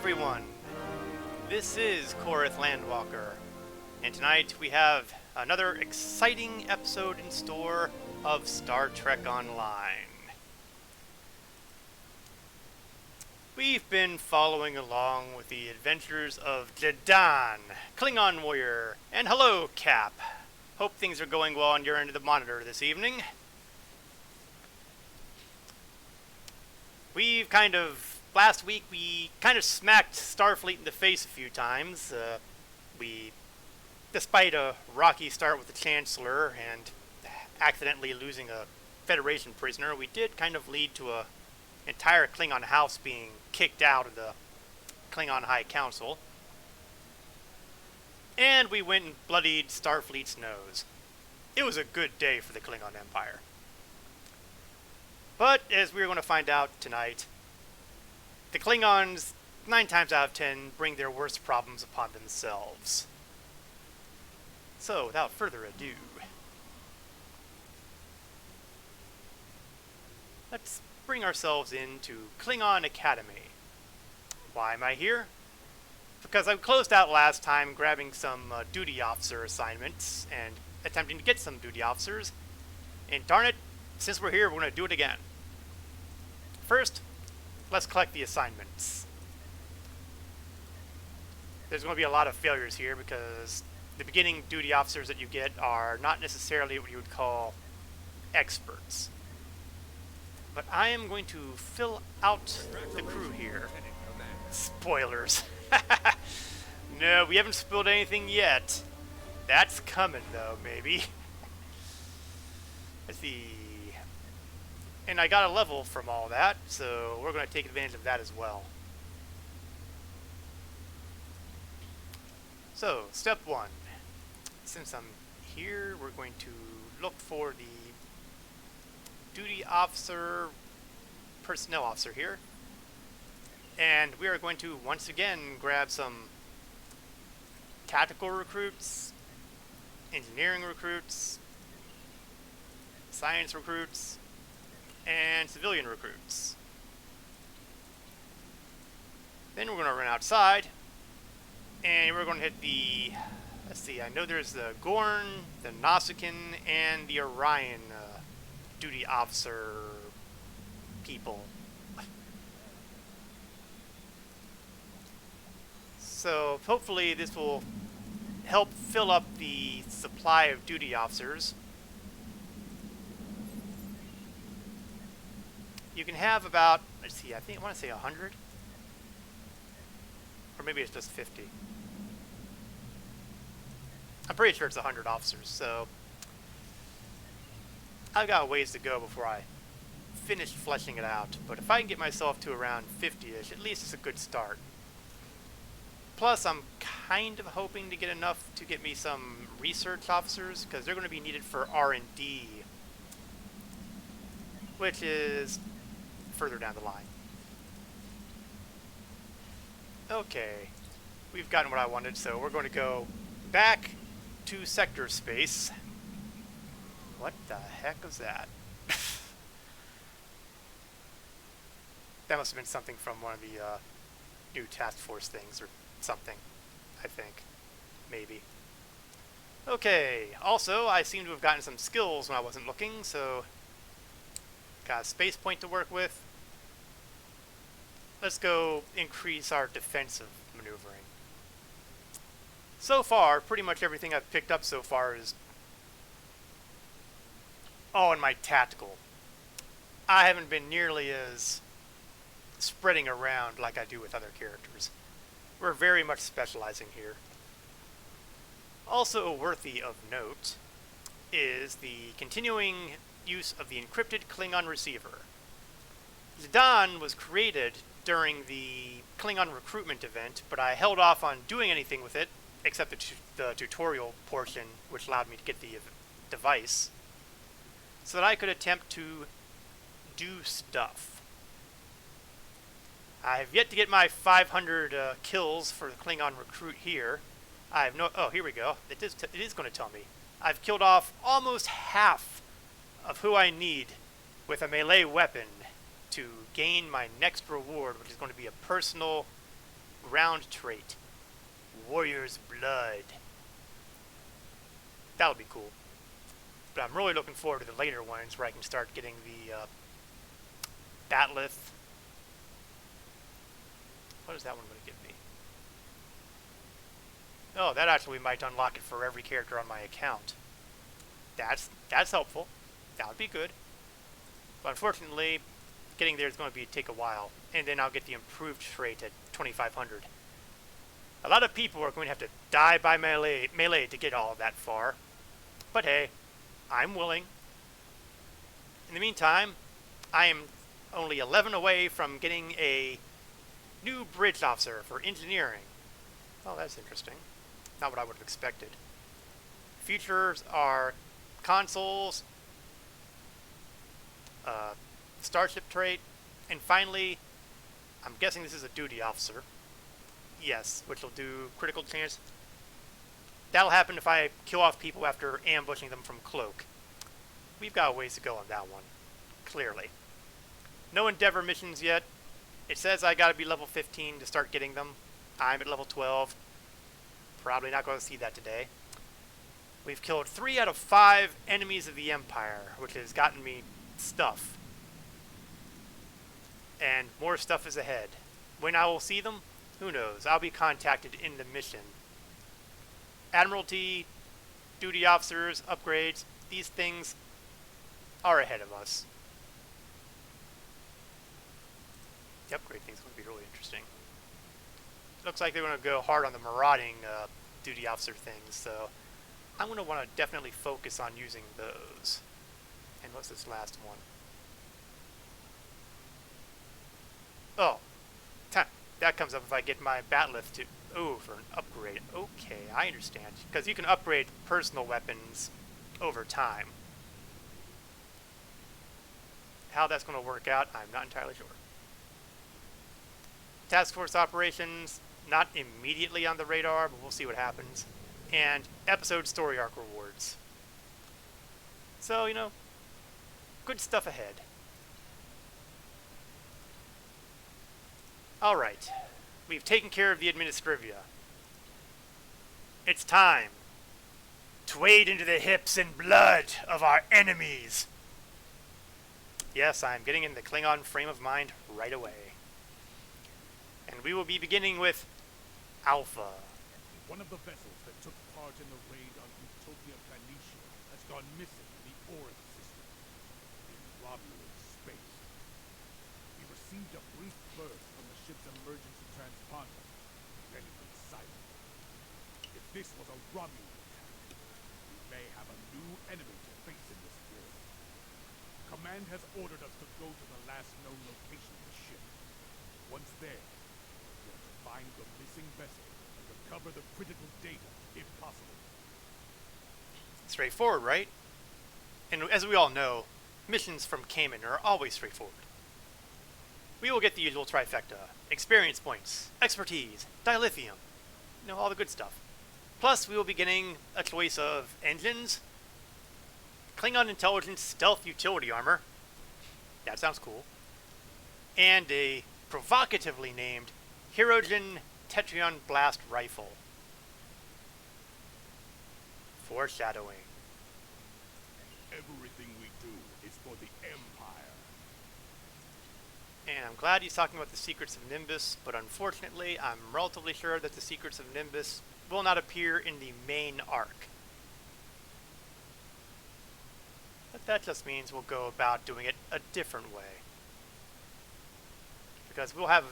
everyone, this is Korith Landwalker, and tonight we have another exciting episode in store of Star Trek Online. We've been following along with the adventures of Jadan, Klingon warrior, and hello, Cap. Hope things are going well on your end of the monitor this evening. Last week we kind of smacked Starfleet in the face a few times. Despite a rocky start with the Chancellor and accidentally losing a Federation prisoner, we did kind of lead to a entire Klingon house being kicked out of the Klingon High Council. And we went and bloodied Starfleet's nose. It was a good day for the Klingon Empire. But, as we're going to find out tonight, the Klingons, 9 times out of 10, bring their worst problems upon themselves. So, without further ado, let's bring ourselves into Klingon Academy. Why am I here? Because I closed out last time grabbing some duty officer assignments and attempting to get some duty officers. And darn it, since we're here, we're going to do it again. First, let's collect the assignments. There's going to be a lot of failures here because the beginning duty officers that you get are not necessarily what you would call experts. But I am going to fill out the crew here. Spoilers. No, we haven't spilled anything yet. That's coming though, maybe. Let's see. And I got a level from all that, so we're going to take advantage of that as well. So, step 1. Since I'm here, we're going to look for the duty officer, personnel officer here. And we are going to once again grab some tactical recruits, engineering recruits, science recruits, and civilian recruits. Then we're going to run outside, and we're going to hit the, let's see, I know there's the Gorn, the Nausicaan, and the Orion duty officer people. So hopefully this will help fill up the supply of duty officers. You can have about, let's see, I want to say 100. Or maybe it's just 50. I'm pretty sure it's 100 officers, so I've got a ways to go before I finish fleshing it out. But if I can get myself to around 50-ish, at least it's a good start. Plus, I'm kind of hoping to get enough to get me some research officers, because they're going to be needed for R&D, which is further down the line. Okay, we've gotten what I wanted, so we're going to go back to sector space. What the heck was that? That must have been something from one of the new task force things or something, I think. Maybe. Okay, also, I seem to have gotten some skills when I wasn't looking, so got a space point to work with. Let's go increase our defensive maneuvering. So far, pretty much everything I've picked up so far is... Oh, and my tactical. I haven't been nearly as spreading around like I do with other characters. We're very much specializing here. Also worthy of note is the continuing use of the encrypted Klingon receiver. Zidane was created during the Klingon recruitment event, but I held off on doing anything with it, except the tutorial portion, which allowed me to get the device, so that I could attempt to do stuff. I have yet to get my 500 kills for the Klingon recruit here. I have no... Oh, here we go. It is going to tell me. I've killed off almost half of who I need with a melee weapon to gain my next reward, which is going to be a personal round trait. Warrior's Blood. That'll be cool. But I'm really looking forward to the later ones where I can start getting the Batleth. What is that one going to give me? Oh, that actually might unlock it for every character on my account. That's helpful. That would be good. But unfortunately, getting there is going to take a while. And then I'll get the improved trait at 2500. A lot of people are going to have to die by melee to get all that far. But hey, I'm willing. In the meantime, I am only 11 away from getting a new bridge officer for engineering. Oh, that's interesting. Not what I would have expected. Features are consoles, starship trait, and finally, I'm guessing this is a duty officer. Yes, which will do critical chance. That'll happen if I kill off people after ambushing them from cloak. We've got a ways to go on that one, clearly. No Endeavor missions yet. It says I gotta be level 15 to start getting them. I'm at level 12. Probably not going to see that today. We've killed 3 out of 5 enemies of the Empire, which has gotten me stuff. And more stuff is ahead. When I will see them, who knows? I'll be contacted in the mission. Admiralty, duty officers, upgrades, these things are ahead of us. The upgrade thing's going to be really interesting. Looks like they're going to go hard on the marauding duty officer things, so I'm going to want to definitely focus on using those. And what's this last one? Oh, that comes up if I get my Batleth to... Oh, for an upgrade. Okay, I understand. Because you can upgrade personal weapons over time. How that's going to work out, I'm not entirely sure. Task Force operations, not immediately on the radar, but we'll see what happens. And episode story arc rewards. So, you know, good stuff ahead. Alright, we've taken care of the Administrivia. It's time to wade into the hips and blood of our enemies. Yes, I'm getting in the Klingon frame of mind right away. And we will be beginning with Alpha. One of the vessels that took part in the raid on Utopia Planitia has gone missing in the Oryx system, in Romulan space. We received a brief burst from the ship's emergency transponder, then it went silent. If this was a Romulan attack, we may have a new enemy to face in this war. Command has ordered us to go to the last known location of the ship. Once there, we are to find the missing vessel and recover the critical data, if possible. Straightforward, right? And as we all know, missions from Cayman are always straightforward. We will get the usual trifecta. Experience points, expertise, dilithium. You know, all the good stuff. Plus, we will be getting a choice of engines, Klingon intelligence stealth utility armor. That sounds cool. And a provocatively named Hirogen Tetrion Blast Rifle. Foreshadowing. Everything we do is for the Empire. And I'm glad he's talking about the secrets of Nimbus, but unfortunately, I'm relatively sure that the secrets of Nimbus will not appear in the main arc. But that just means we'll go about doing it a different way. Because we'll have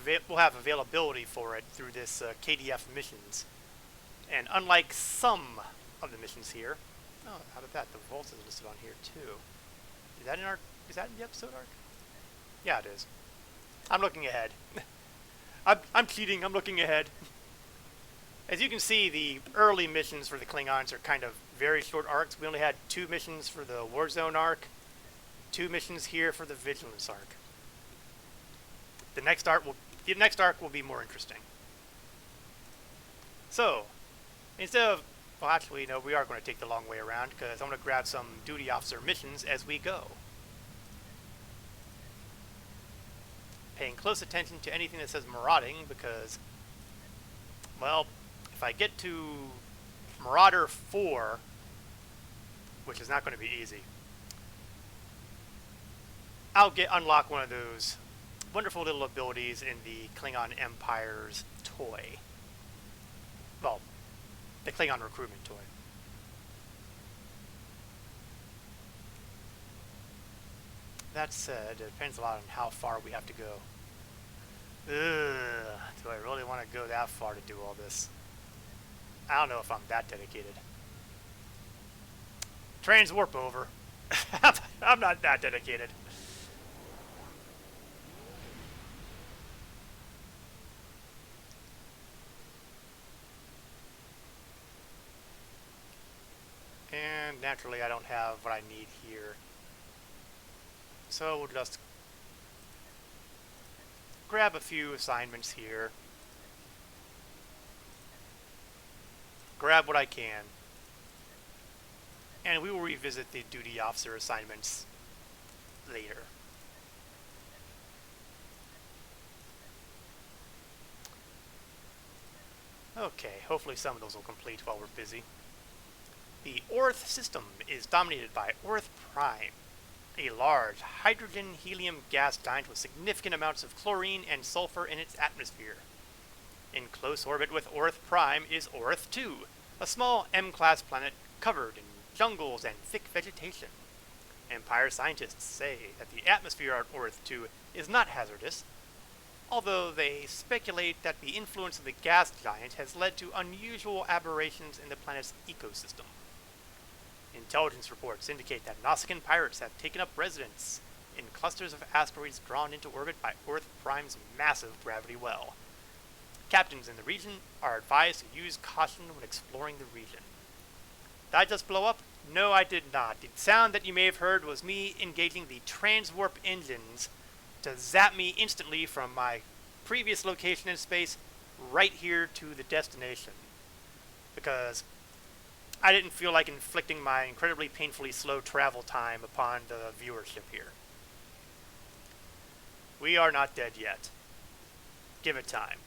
availability for it through this KDF missions. And unlike some of the missions here... Oh, how about that? The Vault is listed on here too. Is that in the episode arc? Yeah, it is. I'm looking ahead. I'm cheating, I'm looking ahead. As you can see, the early missions for the Klingons are kind of very short arcs. We only had 2 missions for the Warzone arc, 2 missions here for the Vigilance arc. The next arc will be more interesting. So, instead of... Well, actually, no, we are going to take the long way around, because I'm going to grab some duty officer missions as we go. Paying close attention to anything that says marauding, because Well, if I get to Marauder 4, which is not going to be easy, I'll unlock one of those wonderful little abilities in the Klingon Empire's toy. Well, the Klingon recruitment toy. That said, it depends a lot on how far we have to go. Ugh, do I really want to go that far to do all this? I don't know if I'm that dedicated. Trains warp over. I'm not that dedicated. And naturally I don't have what I need here. So we'll just grab a few assignments here. Grab what I can. And we will revisit the duty officer assignments later. Okay, hopefully some of those will complete while we're busy. The Orth system is dominated by Orth Prime, a large hydrogen-helium gas giant with significant amounts of chlorine and sulfur in its atmosphere. In close orbit with Orth Prime is Orth 2, a small M-class planet covered in jungles and thick vegetation. Empire scientists say that the atmosphere on Orth 2 is not hazardous, although they speculate that the influence of the gas giant has led to unusual aberrations in the planet's ecosystem. Intelligence reports indicate that Nausicaan pirates have taken up residence in clusters of asteroids drawn into orbit by Orth Prime's massive gravity well. Captains in the region are advised to use caution when exploring the region. Did I just blow up? No, I did not. The sound that you may have heard was me engaging the transwarp engines to zap me instantly from my previous location in space right here to the destination. Because I didn't feel like inflicting my incredibly painfully slow travel time upon the viewership here. We are not dead yet. Give it time.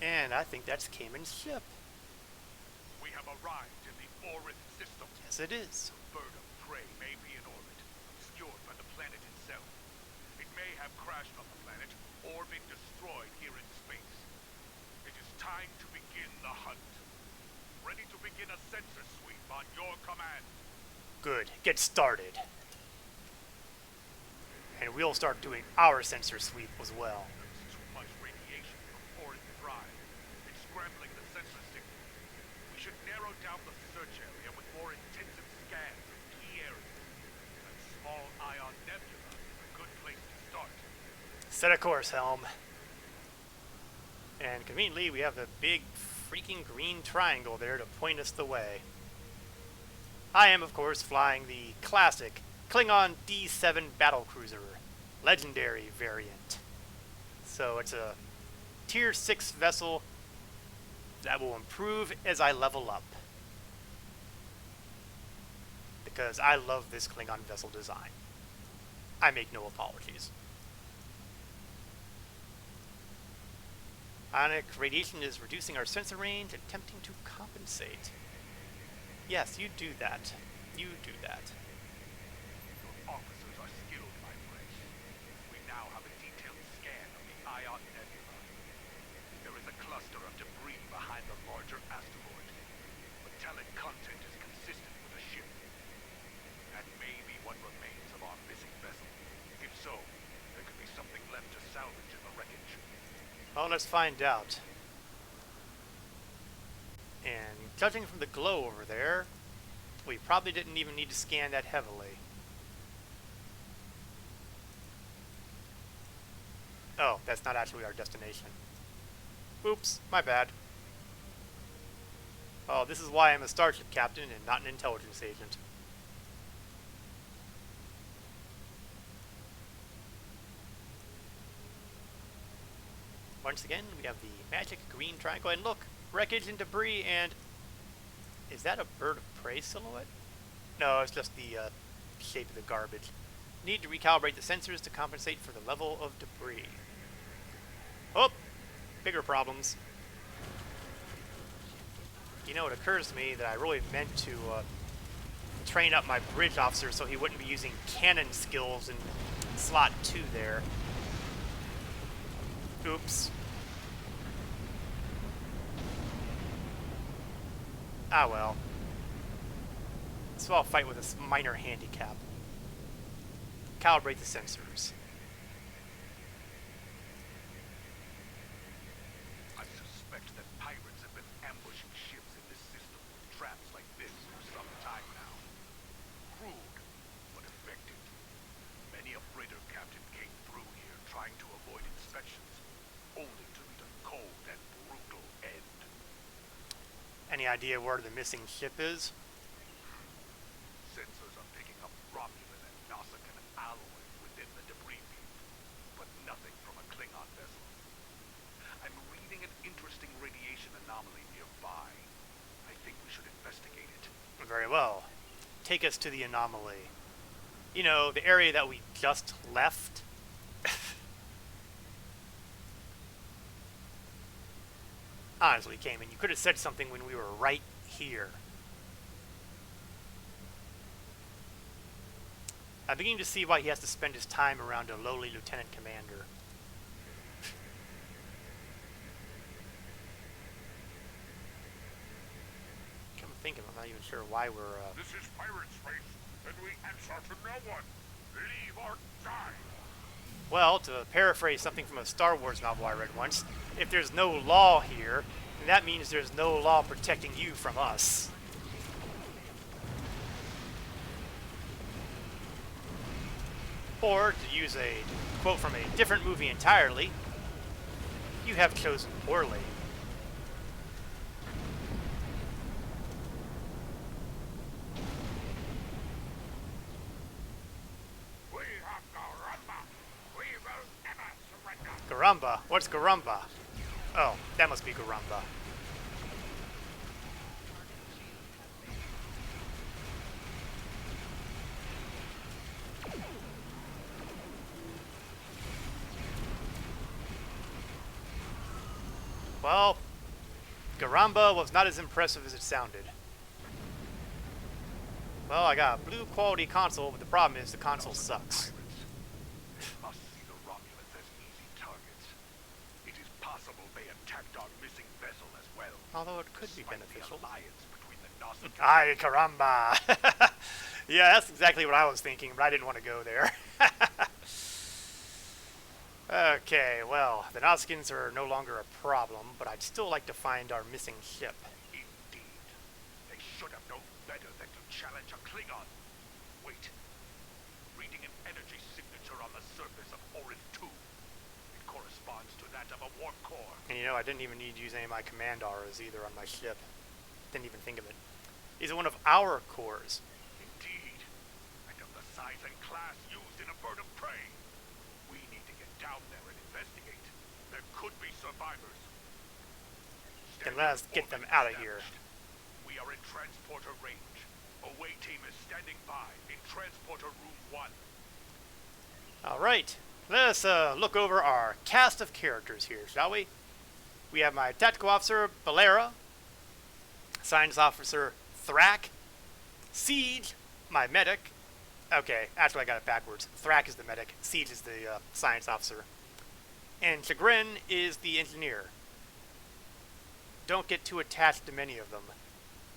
And I think that's Cayman's ship. We have arrived in the Orith system. Yes, it is. The bird of prey may be in orbit, obscured by the planet itself. It may have crashed on the planet or been destroyed here in space. It is time to begin the hunt. Ready to begin a sensor sweep on your command. Good. Get started. And we'll start doing our sensor sweep as well. There's too much radiation from Orith Prime. It's scrambling the sensor signal. We should narrow down the search area with more intensive scans of key areas. That small ion nebula is a good place to start. Set a course, Helm. And conveniently, we have the big freaking green triangle there to point us the way. I am, of course, flying the classic Klingon D7 battlecruiser, legendary variant. So it's a tier 6 vessel that will improve as I level up. Because I love this Klingon vessel design. I make no apologies. Ionic radiation is reducing our sensor range, attempting to compensate. Yes, you do that. You do that. Your officers are skilled, my friend. We now have a detailed scan of the ion nebula. There is a cluster of debris behind the larger asteroid. Metallic content is consistent with the ship. That may be what remains of our missing vessel. If so, there could be something left to salvage in the wreckage. Well, let's find out. And judging from the glow over there, we probably didn't even need to scan that heavily. Oh, that's not actually our destination. Oops, my bad. Oh, this is why I'm a starship captain and not an intelligence agent. Once again, we have the magic green triangle, and look, wreckage and debris, and is that a bird of prey silhouette? No, it's just the shape of the garbage. Need to recalibrate the sensors to compensate for the level of debris. Oh, bigger problems. You know, it occurs to me that I really meant to train up my bridge officer so he wouldn't be using cannon skills in slot 2 there. Oops. Ah well. So I'll fight with this minor handicap. Calibrate the sensors. I suspect that pirates have been ambushing ships in this system with traps like this for some time now. Crude, but effective. Many a freighter captain came through here trying to avoid inspections, only to meet a cold and brutal end. Any idea where the missing ship is? Sensors are picking up Romulan and Nausicaan alloy within the debris field, but nothing from a Klingon vessel. I'm reading an interesting radiation anomaly nearby. I think we should investigate it. Very well. Take us to the anomaly. You know, the area that we just left. Honestly, Cayman, you could have said something when we were right here. I'm beginning to see why he has to spend his time around a lowly lieutenant commander. Come to think of it, I'm not even sure why we're, This is pirate space, and we answer to no one. Leave or die. Well, to paraphrase something from a Star Wars novel I read once, if there's no law here, then that means there's no law protecting you from us. Or, to use a quote from a different movie entirely, you have chosen poorly. We have Garamba. We will never surrender. Garamba? What's Garamba? Oh, that must be Garamba. Well, Garamba was not as impressive as it sounded. Well, I got a blue quality console, but the problem is the console sucks. They must see the Romulans as easy targets. It is possible they attacked our missing vessel as well. Although it could be despite beneficial. The alliance between the Nausicaan Ay, caramba! Yeah, that's exactly what I was thinking, but I didn't want to go there. Okay, well, the Nausicaans are no longer a problem, but I'd still like to find our missing ship. Indeed. They should have known better than to challenge a Klingon. Wait. Reading an energy signature on the surface of Orin 2. It corresponds to that of a warp core. And you know, I didn't even need to use any of my command auras either on my ship. Didn't even think of it. These are one of our cores. Indeed. And of the size and class used in a bird of prey. We need to get down there and investigate. There could be survivors. Then let us get them out of here. We are in transporter range. Away team is standing by in transporter room 1. Alright, let us look over our cast of characters here, shall we? We have my tactical officer, Balera, science officer, Thrak, Siege, my medic. Okay, actually I got it backwards. Thrak is the medic, Siege is the science officer, and Chagrin is the engineer. Don't get too attached to many of them.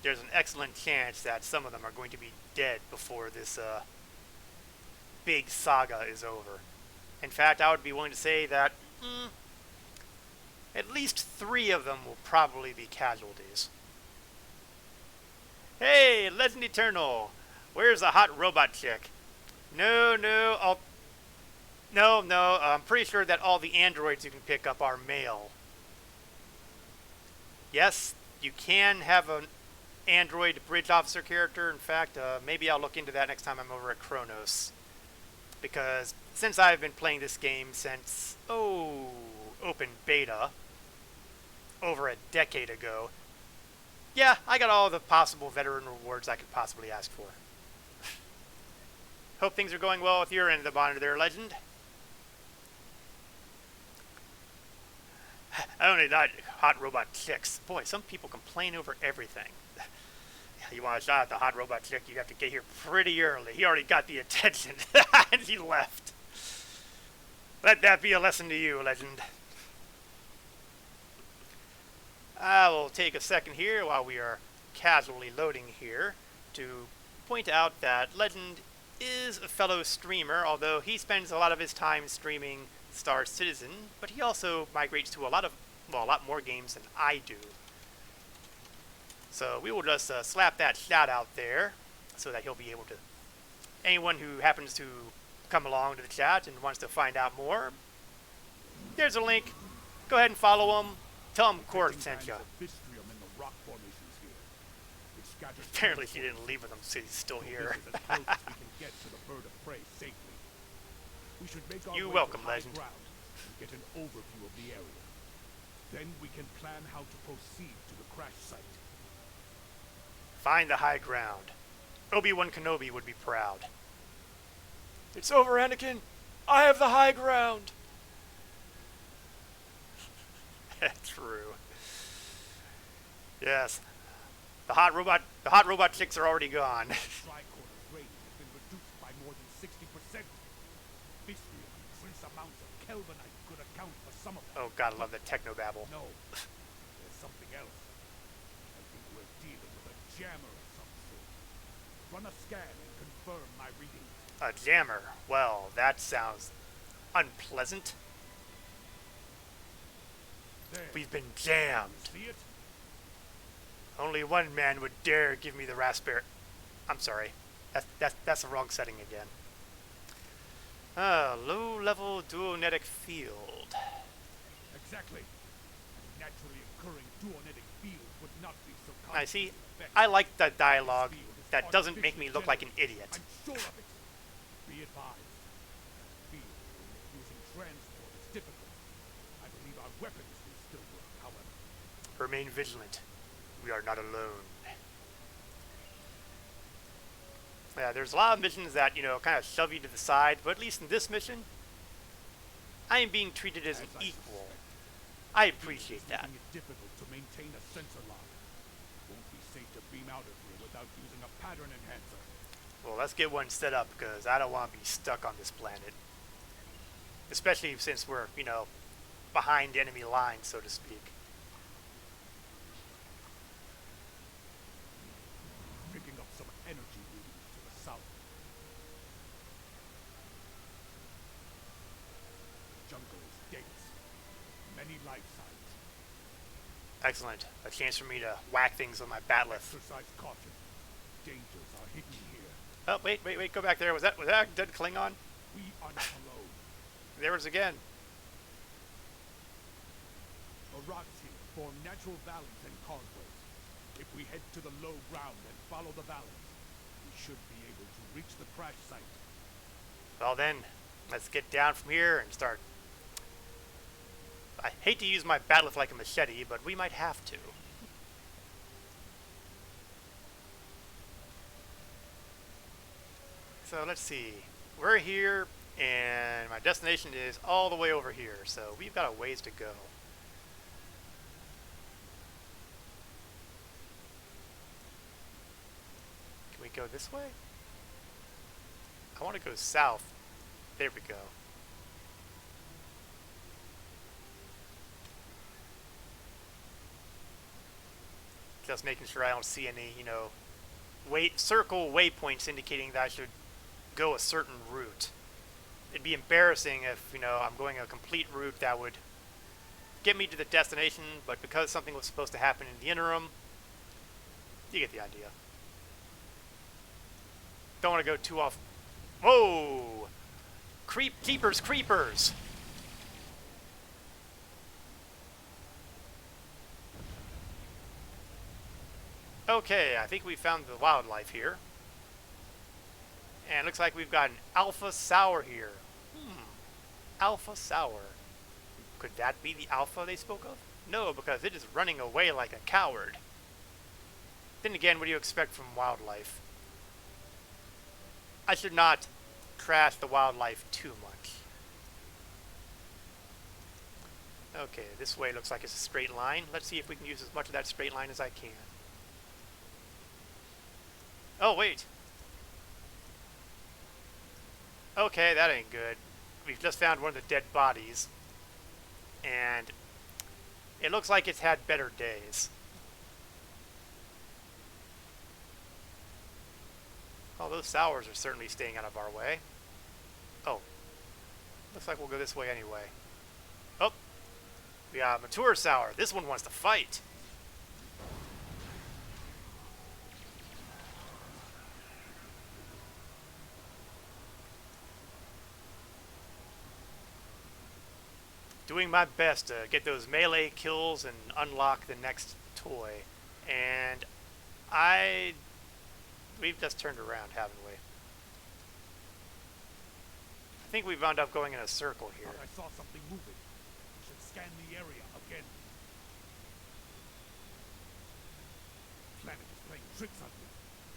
There's an excellent chance that some of them are going to be dead before this big saga is over. In fact, I would be willing to say that at least 3 of them will probably be casualties. Hey, Legend Eternal! Where's the hot robot chick? No, I'm pretty sure that all the androids you can pick up are male. Yes, you can have an android bridge officer character. In fact, maybe I'll look into that next time I'm over at Kronos. Because since I've been playing this game since, open beta, over a decade ago, yeah, I got all the possible veteran rewards I could possibly ask for. Hope things are going well with your end of the monitor there, Legend. Only that Hot Robot 6. Boy, some people complain over everything. You want a shot at the Hot Robot 6, you have to get here pretty early. He already got the attention, and he left. Let that be a lesson to you, Legend. I will take a second here while we are casually loading here to point out that Legend is a fellow streamer, although he spends a lot of his time streaming Star Citizen, but he also migrates to a lot more games than I do. So we will just slap that shout out there so that he'll be able to, anyone who happens to come along to the chat and wants to find out more, there's a link. Go ahead and follow him. Tell him Court sent you. Apparently he didn't leave with him, so he's still here. You welcome, Legend. Get an overview of the area. Then we can plan how to proceed to the crash site. Find the high ground. Obi-Wan Kenobi would be proud. It's over, Anakin. I have the high ground. True. Yes. The hot robot chicks are already gone. Tricorder's range has been reduced by more than 60%. Mystery and trace amounts of Kelvinite could account for some of that. Oh god, I love the technobabble. No, there's something else. I think we're dealing with a jammer of some sort. Run a scan and confirm my readings. A jammer? Well, that sounds unpleasant. There. We've been jammed. See it? Only one man would dare give me the raspberry. I'm sorry. That's the wrong setting again. Low-level duonetic field. Exactly. A naturally occurring duonetic field would not be so I see. effective. I like that dialogue. That doesn't make me look like an idiot. I'm sure of it. Be advised. Field using transport is difficult. I believe our weapons will still work, however. Remain vigilant. We are not alone. Yeah, there's a lot of missions that, kind of shove you to the side, but at least in this mission, I am being treated as an equal. I appreciate that. Making it difficult to maintain a sensor lock. Won't be safe to beam out of here without using a pattern enhancer. Well, let's get one set up, because I don't want to be stuck on this planet. Especially since we're, behind enemy lines, so to speak. Picking up some energy readings to the south. Jungle is dense. Many life signs. Excellent. A chance for me to whack things with my batleth. Exercise caution. Dangers are hidden here. Oh, wait, go back there. Was that a dead Klingon? We are not alone. There it is again. The rocks here form natural valleys and causeways. If we head to the low ground and follow the valleys, we should be able to reach the crash site. Well then, let's get down from here and start. I hate to use my batleth like a machete, but we might have to. So let's see. We're here, and my destination is all the way over here, so we've got a ways to go. Can we go this way? I want to go south. There we go. Just making sure I don't see any, circle waypoints indicating that I should go a certain route. It'd be embarrassing if, I'm going a complete route that would get me to the destination, but because something was supposed to happen in the interim, you get the idea. Don't want to go too off. Whoa! Creepers! Okay, I think we found the wildlife here. And it looks like we've got an alpha sour here. Alpha sour. Could that be the alpha they spoke of? No, because it is running away like a coward. Then again, what do you expect from wildlife? I should not trash the wildlife too much. Okay, this way looks like it's a straight line. Let's see if we can use as much of that straight line as I can. Oh, wait. Okay, that ain't good. We've just found one of the dead bodies. And it looks like it's had better days. Oh, those sours are certainly staying out of our way. Oh. Looks like we'll go this way anyway. Oh. We got a mature sour. This one wants to fight. Doing my best to get those melee kills and unlock the next toy. And we've just turned around, haven't we? I think we wound up going in a circle here. I saw something moving. We should scan the area again. Planet is playing tricks on me.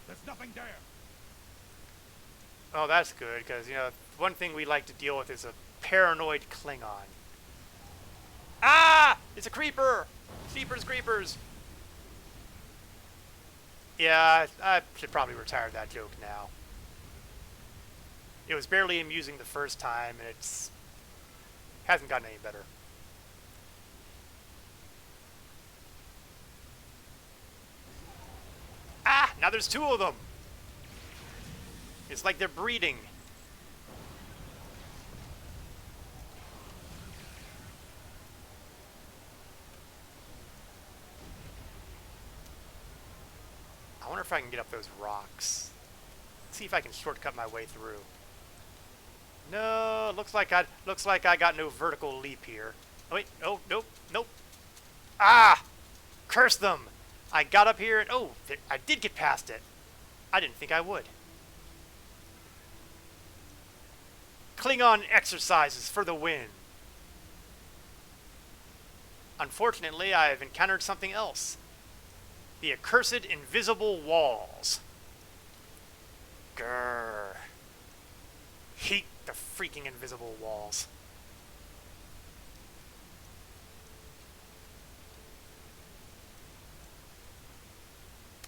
There's nothing there. Oh, that's good, because, you know, one thing we like to deal with is a paranoid Klingon. Ah! It's a creeper! Creepers! Yeah, I should probably retire that joke now. It was barely amusing the first time, and hasn't gotten any better. Ah! Now there's two of them! It's like they're breeding. I wonder if I can get up those rocks. Let's see if I can shortcut my way through. No, looks like I got no vertical leap here. Oh wait, oh nope. Ah! Curse them! I got up here and I did get past it. I didn't think I would. Klingon exercises for the win. Unfortunately, I have encountered something else. The accursed invisible walls. Grrr. Hate the freaking invisible walls.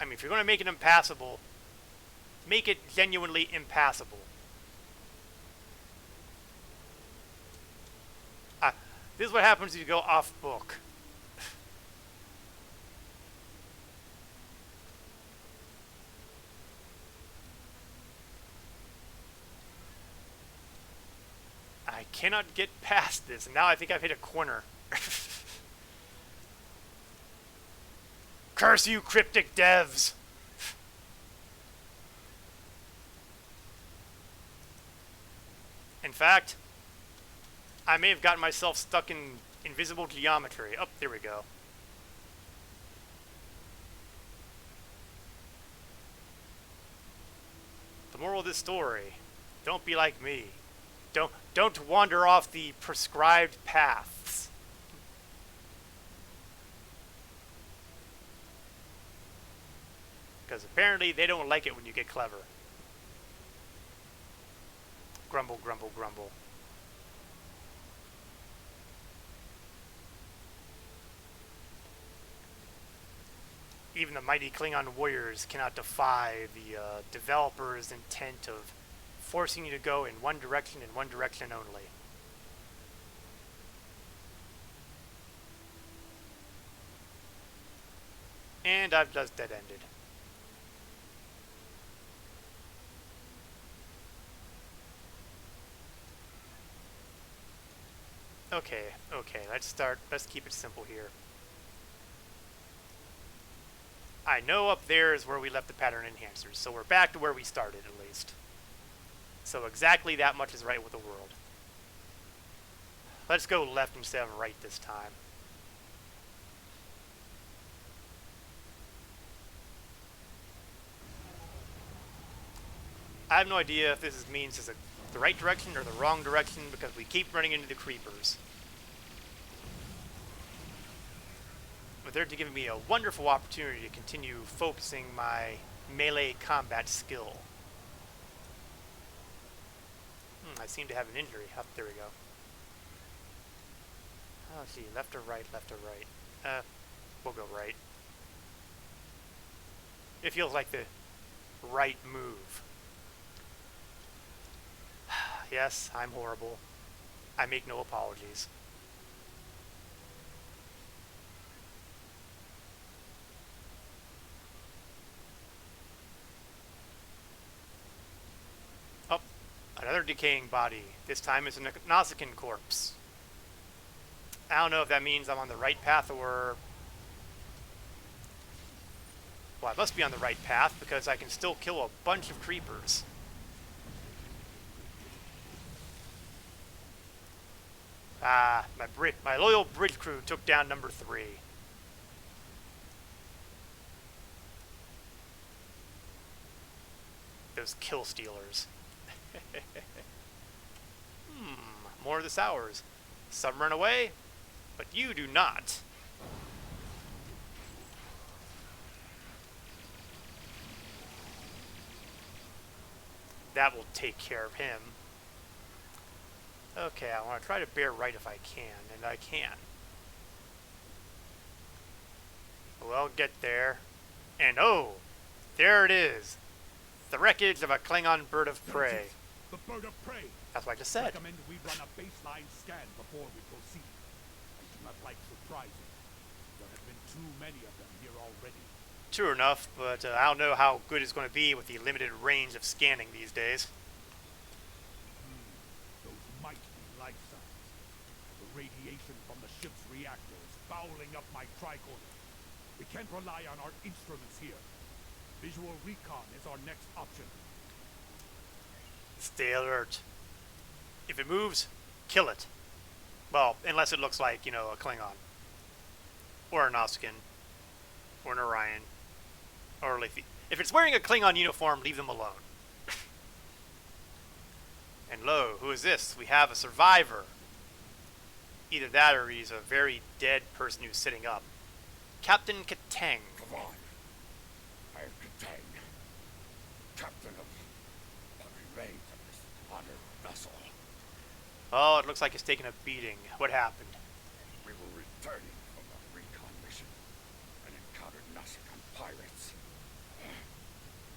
I mean, if you're going to make it impassable, make it genuinely impassable. This is what happens if you go off book. I cannot get past this, and now I think I've hit a corner. Curse you, cryptic devs! In fact, I may have gotten myself stuck in invisible geometry. Oh, there we go. The moral of this story, don't be like me. Don't wander off the prescribed paths. Because apparently they don't like it when you get clever. Grumble, grumble, grumble. Even the mighty Klingon warriors cannot defy the developer's intent of forcing you to go in one direction and one direction only. And I've just dead-ended. Okay, let's keep it simple here. I know up there is where we left the pattern enhancers, so we're back to where we started at least. So exactly that much is right with the world. Let's go left instead of right this time. I have no idea if this means is the right direction or the wrong direction because we keep running into the creepers. But they're giving me a wonderful opportunity to continue focusing my melee combat skill. I seem to have an injury. Oh, there we go. let's see, left or right, left or right. We'll go right. It feels like the right move. Yes, I'm horrible. I make no apologies. Oh, another decaying body. This time it's a Nausicaan corpse. I don't know if that means I'm on the right path or... Well, I must be on the right path because I can still kill a bunch of creepers. Ah, my loyal bridge crew took down number 3. Those kill stealers. More of the sours. Some run away, but you do not. That will take care of him. Okay, I want to try to bear right if I can, and I can. We'll get there. And oh, there it is. The wreckage of a Klingon bird of prey. The bird of prey. That's what I just said. Recommend we run a baseline scan before we proceed. I do not like surprises. There have been too many of them here already. True enough, but I don't know how good it's going to be with the limited range of scanning these days. Those might be life signs. The radiation from the ship's reactor is fouling up my tricorder. We can't rely on our instruments here. Visual recon is our next option. Stay alert. If it moves, kill it. Well, unless it looks like, you know, a Klingon. Or a Nausicaan. Or an Orion. Or if it's wearing a Klingon uniform, leave them alone. And lo, who is this? We have a survivor. Either that or he's a very dead person who's sitting up. Captain Katang. Come on. I am Katang, captain of the remains of this honored vessel. Oh, it looks like it's taking a beating. What happened? We were returning from a recon mission and encountered Nausicaan pirates.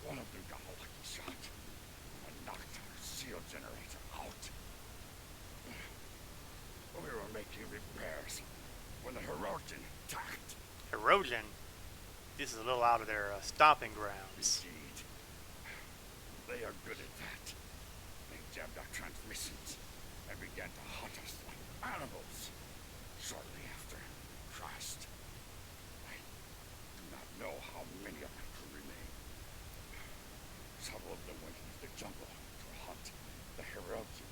One of them got a lucky shot and knocked our shield generator out. We were making repairs when the Herodian attacked. Erosion? This is a little out of their stomping grounds. Indeed. They are good at that. They jammed our transmissions and began to hunt us like animals. Shortly after, crashed. I do not know how many of them could remain. Several of them went into the jungle to hunt the Herodian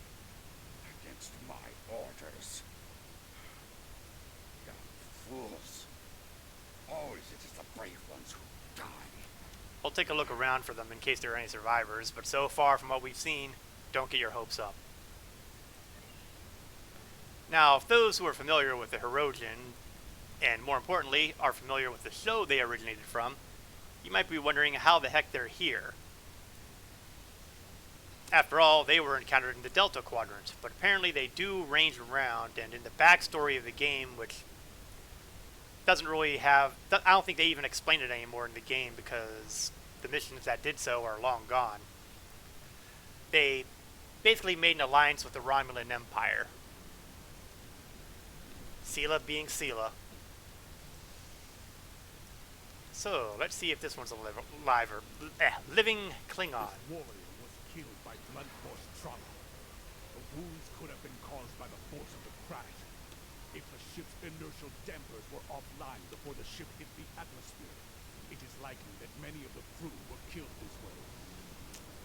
against my orders. Young fools. Always it is the brave ones who die. We'll take a look around for them in case there are any survivors, but so far from what we've seen, don't get your hopes up. Now, if those who are familiar with the Herodian, and more importantly, are familiar with the show they originated from, you might be wondering how the heck they're here. After all, they were encountered in the Delta Quadrant, but apparently they do range around, and in the backstory of the game, which doesn't really have... I don't think they even explain it anymore in the game because the missions that did so are long gone. They basically made an alliance with the Romulan Empire. Sela being Sela. So, let's see if this one's a living Klingon. This warrior was killed by blunt force trauma. The wounds could have been caused by the force of the crash. If the ship's inertial dampers were offline before the ship hit the atmosphere, it is likely that many of the crew were killed this way.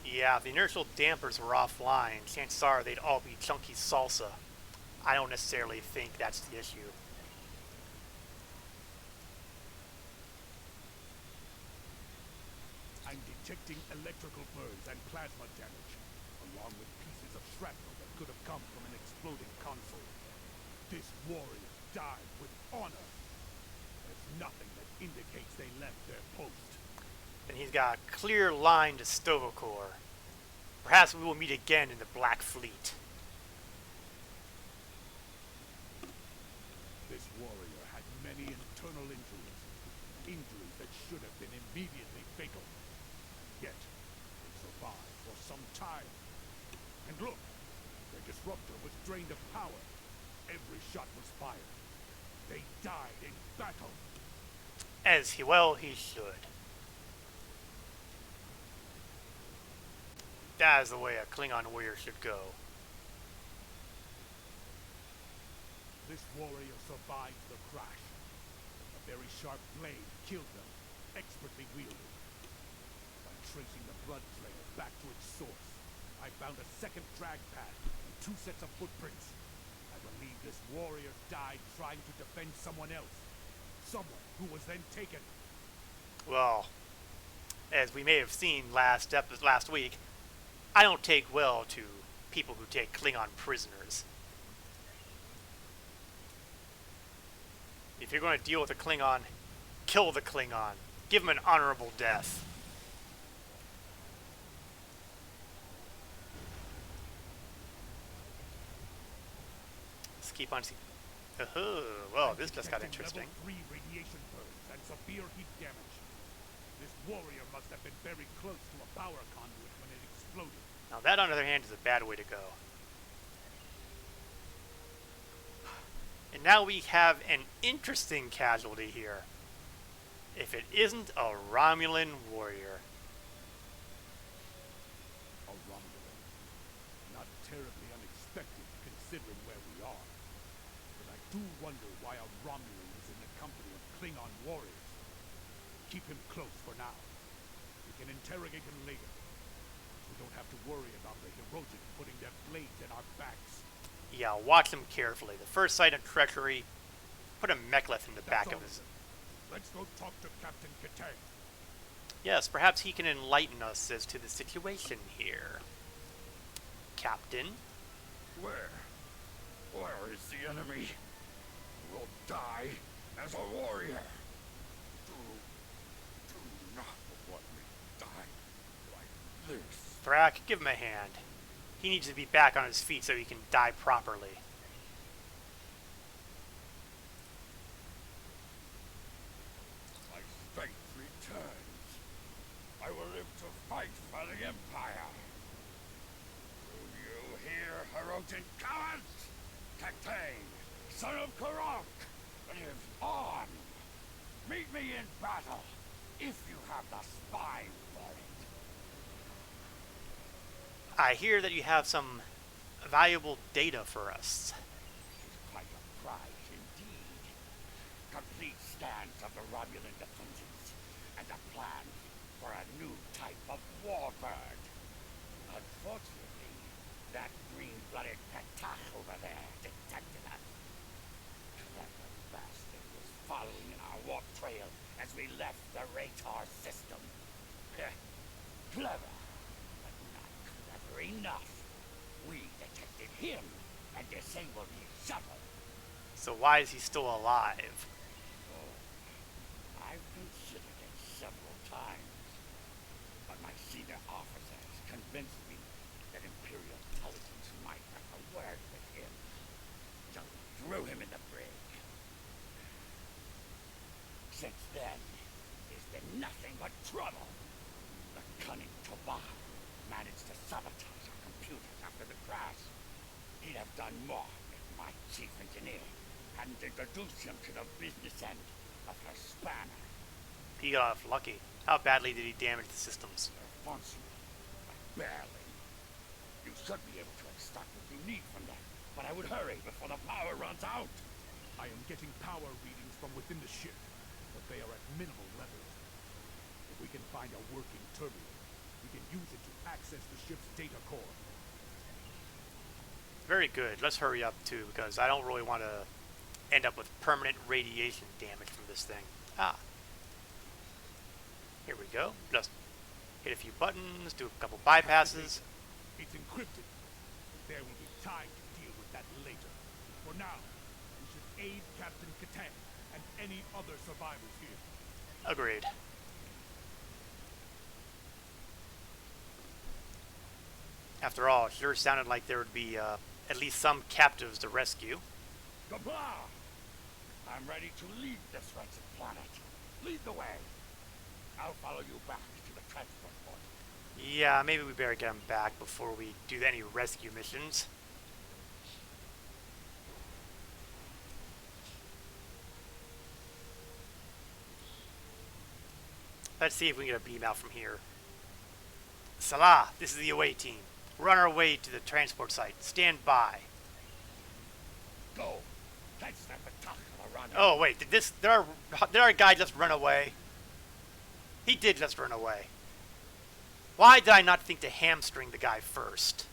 Yeah, if the inertial dampers were offline, chances are they'd all be chunky salsa. I don't necessarily think that's the issue. I'm detecting electrical burns and plasma damage, along with pieces of shrapnel that could have come from an exploding console. This warrior died with honor. There's nothing that indicates they left their post. And he's got a clear line to Stovacor. Perhaps we will meet again in the Black Fleet. internal injuries. Injuries that should have been immediately fatal. Yet, they survived for some time. And look, their disruptor was drained of power. Every shot was fired. They died in battle. As he should. That is the way a Klingon warrior should go. This warrior survived the crash. A very sharp blade killed them, expertly wielded. By tracing the blood trail back to its source, I found a second drag path and 2 sets of footprints. I believe this warrior died trying to defend someone else. Someone who was then taken. Well, as we may have seen last week, I don't take well to people who take Klingon prisoners. If you're going to deal with a Klingon, kill the Klingon. Give him an honorable death. Let's keep on seeing. Well, this just got interesting. Level 3 radiation burns and severe heat damage. This warrior must have been very close to a power conduit when it exploded. Now that, on the other hand, is a bad way to go. And now we have an interesting casualty here. If it isn't a Romulan warrior. A Romulan. Not terribly unexpected considering where we are. But I do wonder why a Romulan is in the company of Klingon warriors. Keep him close for now. We can interrogate him later. We don't have to worry about the Hirogen putting their blades in our backs. Yeah, watch him carefully. The first sight of treachery, put a mechlith in the back of his... Let's go talk to Captain Katang. Yes, perhaps he can enlighten us as to the situation here. Captain? Where? Where is the enemy? We'll die as a warrior. Do not let me die like this. Thrak, give him a hand. He needs to be back on his feet so he can die properly. My strength returns. I will live to fight for the Empire. Do you hear, Hirogen cowards? Katang, son of Karok, live on. Meet me in battle, if you have the spine for it. I hear that you have some valuable data for us. Quite a prize indeed. Complete scans of the Romulan defenses and a plan for a new type of warbird. Unfortunately, that green-blooded Petach over there detected us. Clever bastard was following in our warp trail as we left the Radar system. Clever. Enough. We detected him and disabled his shuttle. So why is he still alive? Oh, I've considered it several times, but my senior officers convinced me that Imperial intelligence might have a word with him. So we threw him in the brig. Since then, there's been nothing but trouble. The cunning Tobar managed to sabotage our computers after the crash. He'd have done more if my chief engineer hadn't introduced him to the business end of her spanner. He got off lucky. How badly did he damage the systems? Functionally, but barely. You should be able to extract what you need from them, but I would hurry before the power runs out. I am getting power readings from within the ship, but they are at minimal levels. If we can find a working turbine, we can use it to access the ship's data core. Very good. Let's hurry up, too, because I don't really want to end up with permanent radiation damage from this thing. Here we go. Just hit a few buttons, do a couple bypasses. It's encrypted. There will be time to deal with that later. For now, we should aid Captain Katang and any other survivors here. Agreed. After all, it sure sounded like there would be at least some captives to rescue. Gablah! I'm ready to leave this wretched planet. Lead the way. I'll follow you back to the transport port. Yeah, maybe we better get him back before we do any rescue missions. Let's see if we can get a beam out from here. Salah, this is the away team. We're on our way to the transport site. Stand by. Go. That's that spectacular run. Oh wait, did our guy just run away? He did just run away. Why did I not think to hamstring the guy first?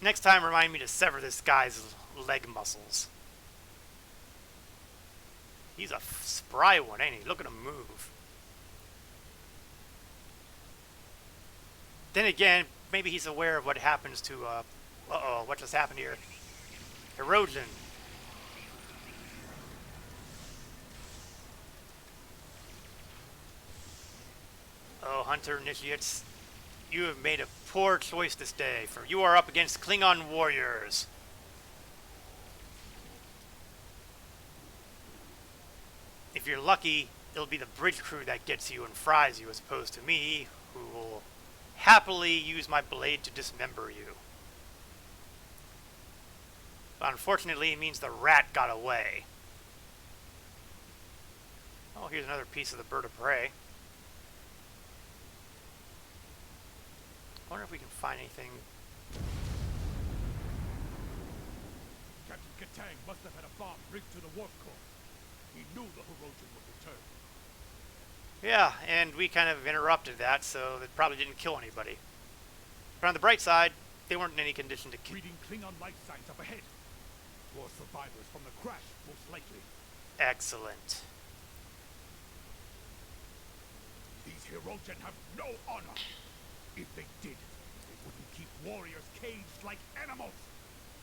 Next time, remind me to sever this guy's leg muscles. He's a spry one, ain't he? Look at him move. Then again, maybe he's aware of what happens to, uh-oh, what just happened here? Erosion. Oh, Hunter Initiates, you have made a poor choice this day, for you are up against Klingon warriors. If you're lucky, it'll be the bridge crew that gets you and fries you, as opposed to me, who will happily use my blade to dismember you. But unfortunately, it means the rat got away. Oh, here's another piece of the bird of prey. I wonder if we can find anything. Captain Katang must have had a bomb rigged to the warp core. He knew the Herodian would return. Yeah, and we kind of interrupted that, so it probably didn't kill anybody. But on the bright side, they weren't in any condition to kill. Reading Klingon life signs up ahead. More survivors from the crash, most likely. Excellent. These Herodian have no honor. If they did, they wouldn't keep warriors caged like animals.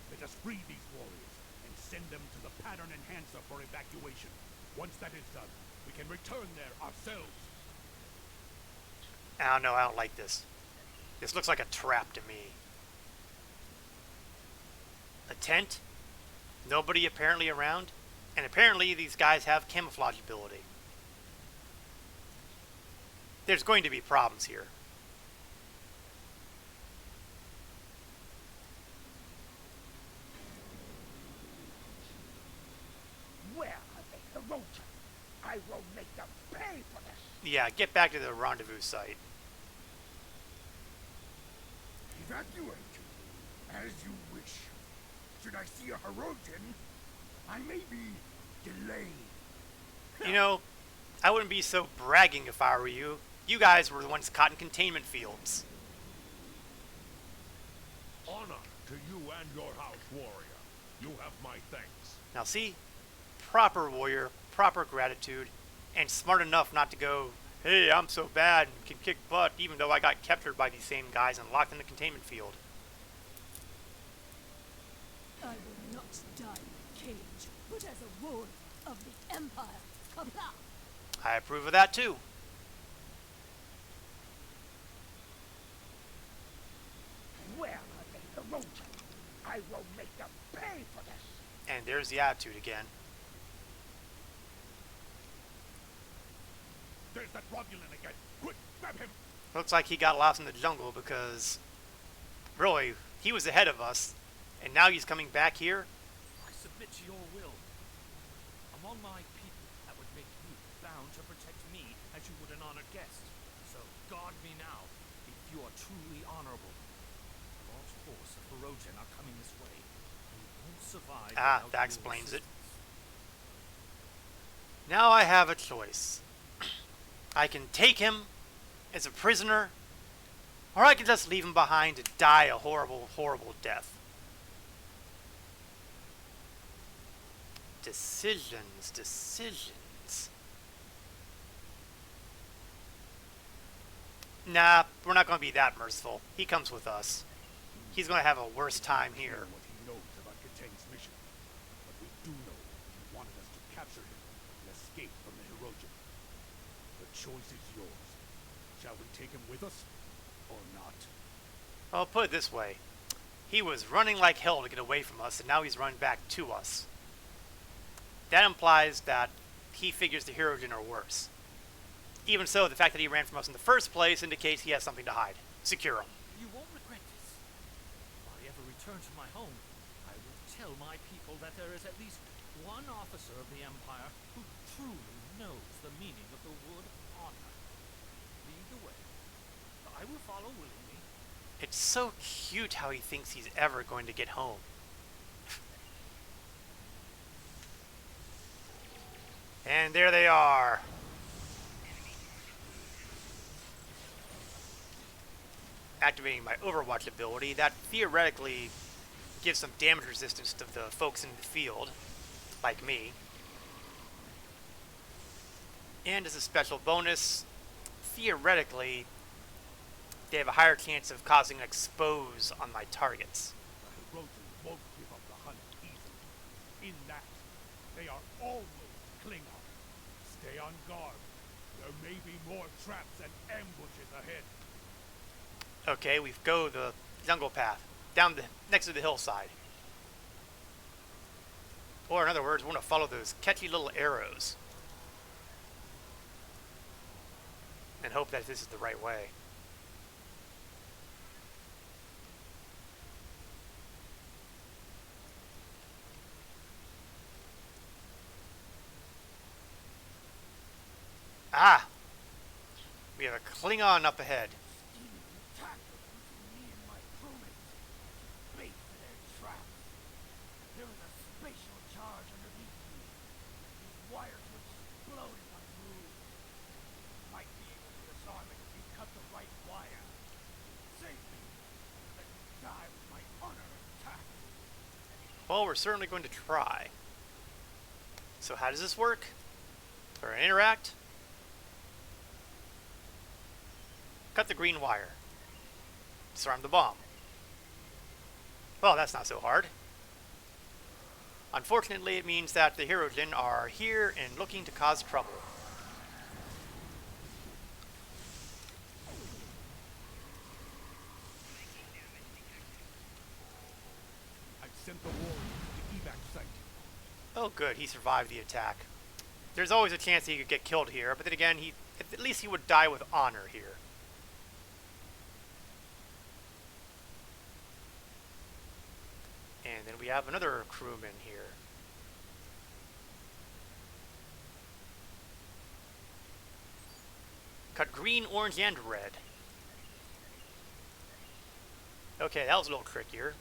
Let us free these warriors and send them to the pattern enhancer for evacuation. Once that is done, we can return there ourselves. I don't know, I don't like this. This looks like a trap to me. A tent? Nobody apparently around? And apparently these guys have camouflage ability. There's going to be problems here. Where are they, Herodian? I will make them pay for this. Yeah, get back to the rendezvous site. Evacuate. As you wish. Should I see a Herodian, I may be delayed. You know, I wouldn't be so bragging if I were you. You guys were the ones caught in containment fields. Honor to you and your house, warrior. You have my thanks. Now see? Proper warrior, proper gratitude, and smart enough not to go, hey, I'm so bad and can kick butt, even though I got captured by these same guys and locked in the containment field. I will not die in a cage, but as a warrior of the Empire. Kapla! I approve of that too. Where are they, Herodian? I will make them pay for this. And there's the attitude again. There's that Romulan again. Quick, grab him. Looks like he got lost in the jungle because, really, he was ahead of us, and now he's coming back here. I submit to your will. Among my people, that would make you bound to protect me as you would an honored guest. So guard me now, if you are truly honorable. A large force of Herodian are coming this way. You won't survive. Ah, without that your explains it. assistance. Now I have a choice. I can take him as a prisoner, or I can just leave him behind to die a horrible, horrible death. Decisions, decisions. Nah, we're not going to be that merciful. He comes with us. He's going to have a worse time here. What he knows about Katang's mission, but we do know he wanted us to capture him and escape from the Herodian. The choice is yours. Shall we take him with us, or not? I'll put it this way. He was running like hell to get away from us, and now he's running back to us. That implies that he figures the Hirogen are worse. Even so, the fact that he ran from us in the first place indicates he has something to hide. Secure him. You won't regret this. If I ever return to my home, I will tell my people that there is at least one officer of the Empire who truly knows the meaning of the word honor. Lead the way. I will follow willingly. It's so cute how he thinks he's ever going to get home. And there they are. Activating my Overwatch ability, that theoretically gives some damage resistance to the folks in the field, like me. And as a special bonus, theoretically, they have a higher chance of causing an expose on my targets. The Hirogen won't give up the hunt easily. In that, they are almost Klingon. Stay on guard. There may be more traps and ambushes ahead. Okay, we go the jungle path, down the next to the hillside. Or in other words, we want to follow those catchy little arrows. And hope that this is the right way. Ah! We have a Klingon up ahead. Me and my crewmates. Bait for their traps. There is a spatial charge underneath me. These wires will explode if I move. Might be able to disarm it if you cut the right wire. Save me. Let me die with my honor intact. Well, we're certainly going to try. So how does this work? Or interact? Cut the green wire. Disarm the bomb. Well, that's not so hard. Unfortunately, it means that the Hirogen are here and looking to cause trouble. I've sent the warrior to the evac site. Oh good, he survived the attack. There's always a chance he could get killed here, but then again, at least he would die with honor here. And then we have another crewman here. Cut green, orange, and red. Okay, that was a little trickier.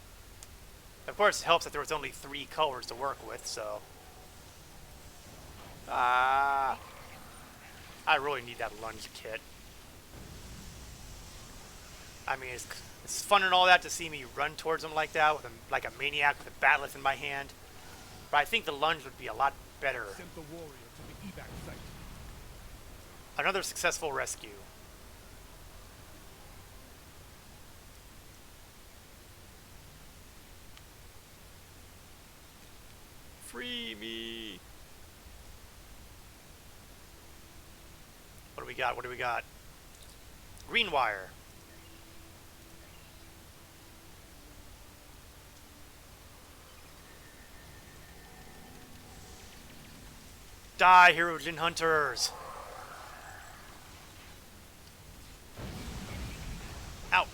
Of course, it helps that there was only 3 colors to work with, so... Ah! I really need that lunge kit. I mean, it's fun and all that to see me run towards them like that, like a maniac with a bat'leth in my hand. But I think the lunge would be a lot better. Sent the warrior to the evac site. Another successful rescue. Free me! What do we got? What do we got? Green wire. Die, Hirogen hunters! Ouch!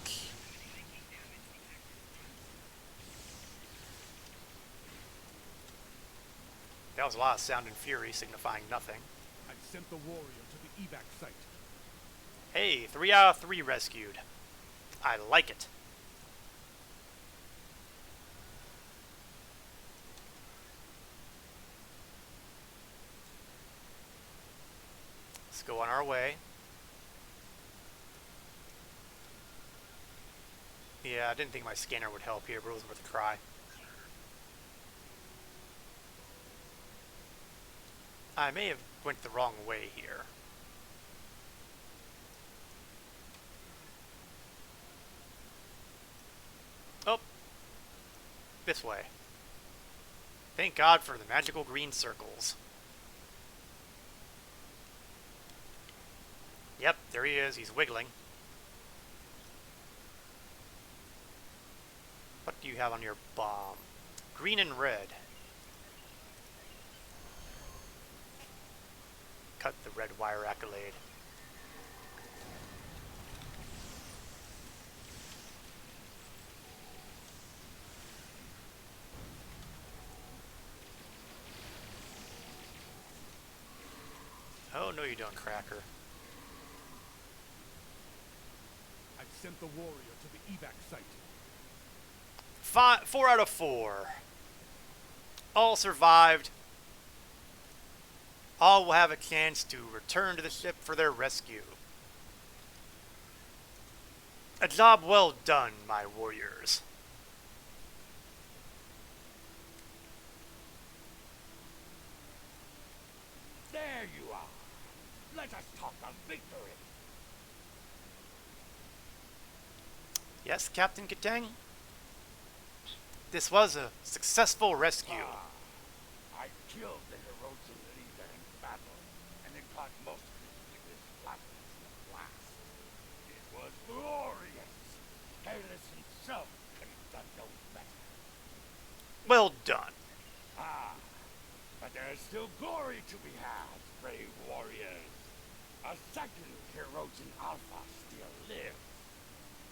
That was a lot of sound and fury, signifying nothing. I've sent the warrior to the evac site. Hey, 3 out of 3 rescued. I like it. Let's go on our way. Yeah, I didn't think my scanner would help here, but it was worth a try. I may have went the wrong way here. Oh, this way. Thank God for the magical green circles. Yep, there he is. He's wiggling. What do you have on your bomb? Green and red. Cut the red wire accolade. Oh, no you don't, Cracker. I've sent the warrior to the evac site. 4 out of 4. All survived. All will have a chance to return to the ship for their rescue. A job well done, my warriors. There you are. Let us talk of victory. Yes, Captain Katang? This was a successful rescue. I killed the Hirogen leader in battle, and it caught most of his witness flappers in the blast. It was glorious. Hairless himself could have done no better. Well done. But there is still glory to be had, brave warriors. A second Hirogen Alpha still lives.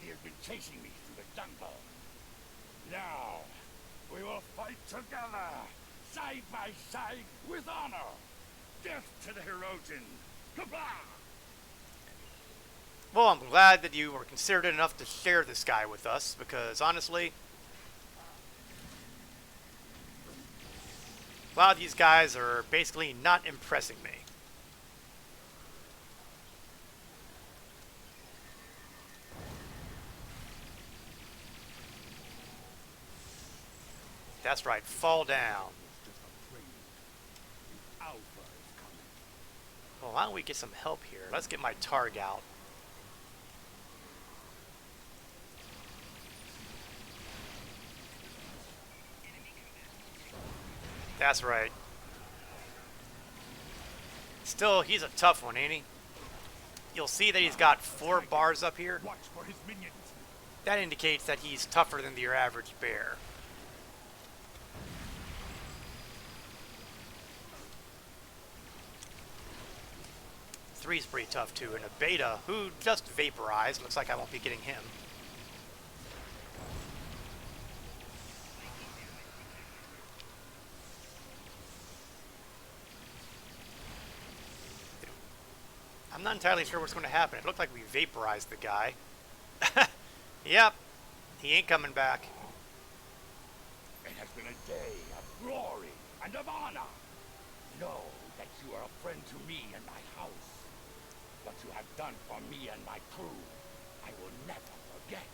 He has been chasing me through the jungle. Now, we will fight together, side by side, with honor. Death to the Hirogen. Kablah! Well, I'm glad that you were considerate enough to share this guy with us, because honestly, a lot of these guys are basically not impressing me. That's right, fall down. Just a training. The Alpha is coming. Well, why don't we get some help here? Let's get my Targ out. That's right. Still, he's a tough one, ain't he? You'll see that he's got 4 bars up here. Watch for his minions. That indicates that he's tougher than your average bear. Three's pretty tough too, and a beta who just vaporized. Looks like I won't be getting him. I'm not entirely sure what's going to happen. It looked like we vaporized the guy. Yep, he ain't coming back. It has been a day of glory and of honor. Know that you are a friend to me and my house. What you have done for me and my crew, I will never forget.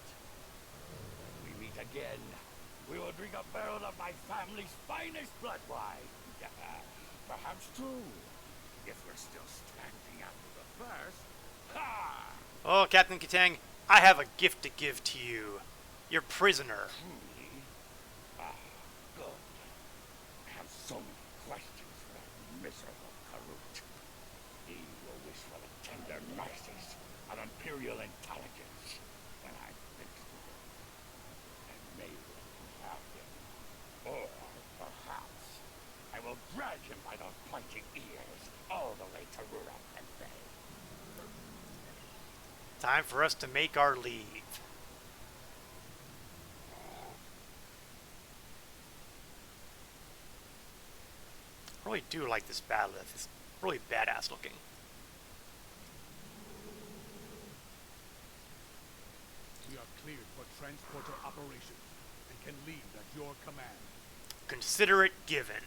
When we meet again, we will drink a barrel of my family's finest blood wine. Perhaps two, if we're still standing after the first. Ha! Oh, Captain Katang, I have a gift to give to you. Your prisoner. Truly? Good. I have so many questions for that miserable Karut. He will wish for the tender mercies of Imperial intelligence when I fix with him. And maybe have him. Or perhaps I will drag him by those pointy ears all the way to Rura-Pembe. Time for us to make our leave. I really do like this battle. It's really badass looking. We are cleared for transporter operations and can leave at your command. Consider it given.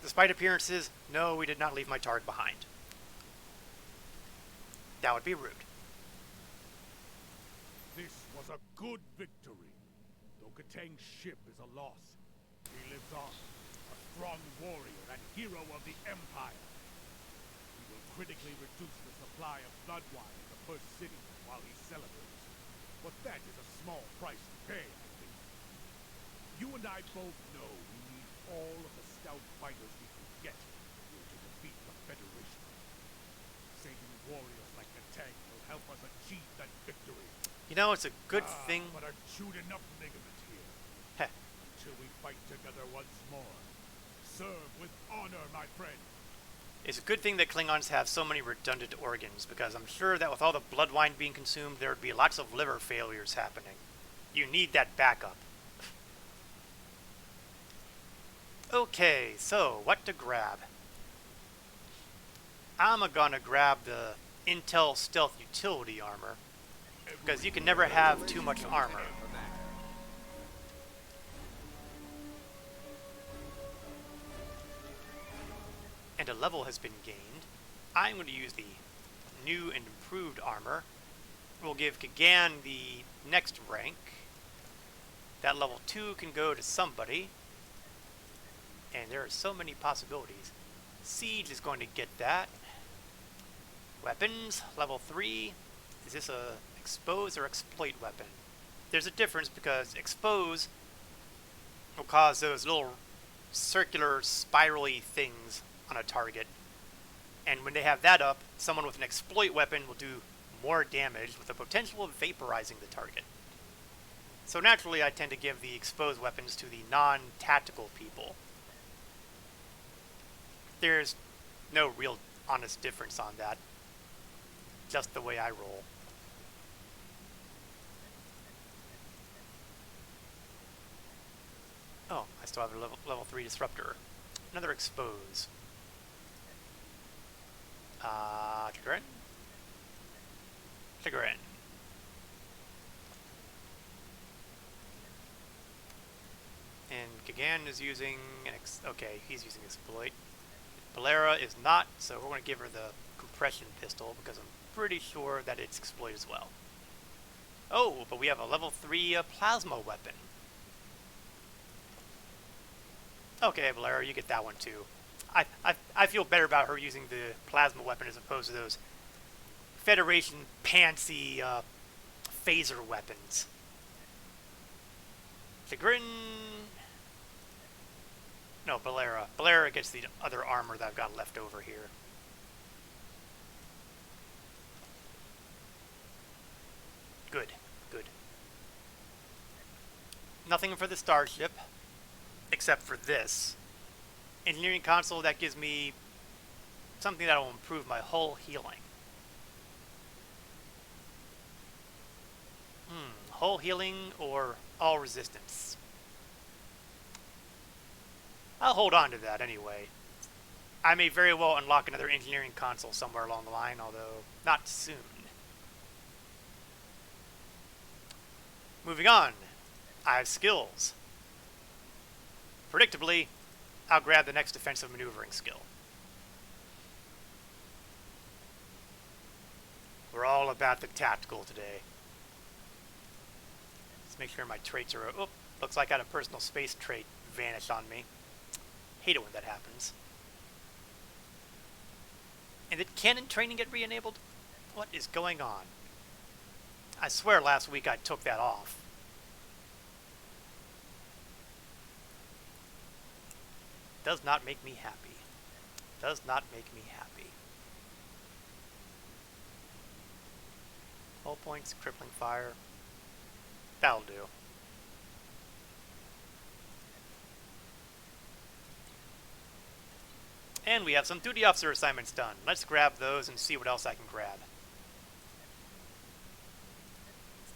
Despite appearances, no, we did not leave my Targ behind. That would be rude. This was a good victory. Though Katang's ship is a loss, he lives on, a strong warrior and hero of the Empire. He will critically reduce the supply of blood wine in the first city while he celebrates. But that is a small price to pay, I think. You and I both know we need all of the stout fighters we can get here to defeat the Federation. saving warriors like the tank will help us achieve that victory. You know, it's a good thing. But I've chewed enough ligament here. Heh. Until we fight together once more. Serve with honor, my friend. It's a good thing that Klingons have so many redundant organs, because I'm sure that with all the blood wine being consumed, there would be lots of liver failures happening. You need that backup. Okay, so what to grab? I'm gonna grab the Intel Stealth Utility Armor, because you can never have too much armor. And a level has been gained. I'm going to use the new and improved armor. We'll give Kagan the next rank. That level 2 can go to somebody. And there are so many possibilities. Siege is going to get that. Weapons, level 3. Is this a expose or exploit weapon? There's a difference because expose will cause those little circular spirally things on a target. And when they have that up, someone with an exploit weapon will do more damage with the potential of vaporizing the target. So naturally I tend to give the exposed weapons to the non-tactical people. There's no real honest difference on that. Just the way I roll. Oh, I still have a level 3 disruptor. Another expose. Chagrin? Chagrin. And Kagan is using okay, he's using exploit. Balera is not, so we're going to give her the compression pistol because I'm pretty sure that it's exploit as well. Oh, but we have a level 3 plasma weapon. Okay, Balera, you get that one too. I feel better about her using the plasma weapon as opposed to those Federation pantsy phaser weapons. Chagrin. No, Balera. Balera gets the other armor that I've got left over here. Good, good. Nothing for the starship, except for this. Engineering console that gives me something that will improve my hull healing. Hull healing or all resistance? I'll hold on to that anyway. I may very well unlock another engineering console somewhere along the line, although not soon. Moving on. I have skills. Predictably, I'll grab the next defensive maneuvering skill. We're all about the tactical today. Let's make sure my traits are... Oh, looks like I had a personal space trait vanish on me. Hate it when that happens. And did cannon training get re-enabled? What is going on? I swear last week I took that off. Does not make me happy. Does not make me happy. Hull points, crippling fire. That'll do. And we have some duty officer assignments done. Let's grab those and see what else I can grab.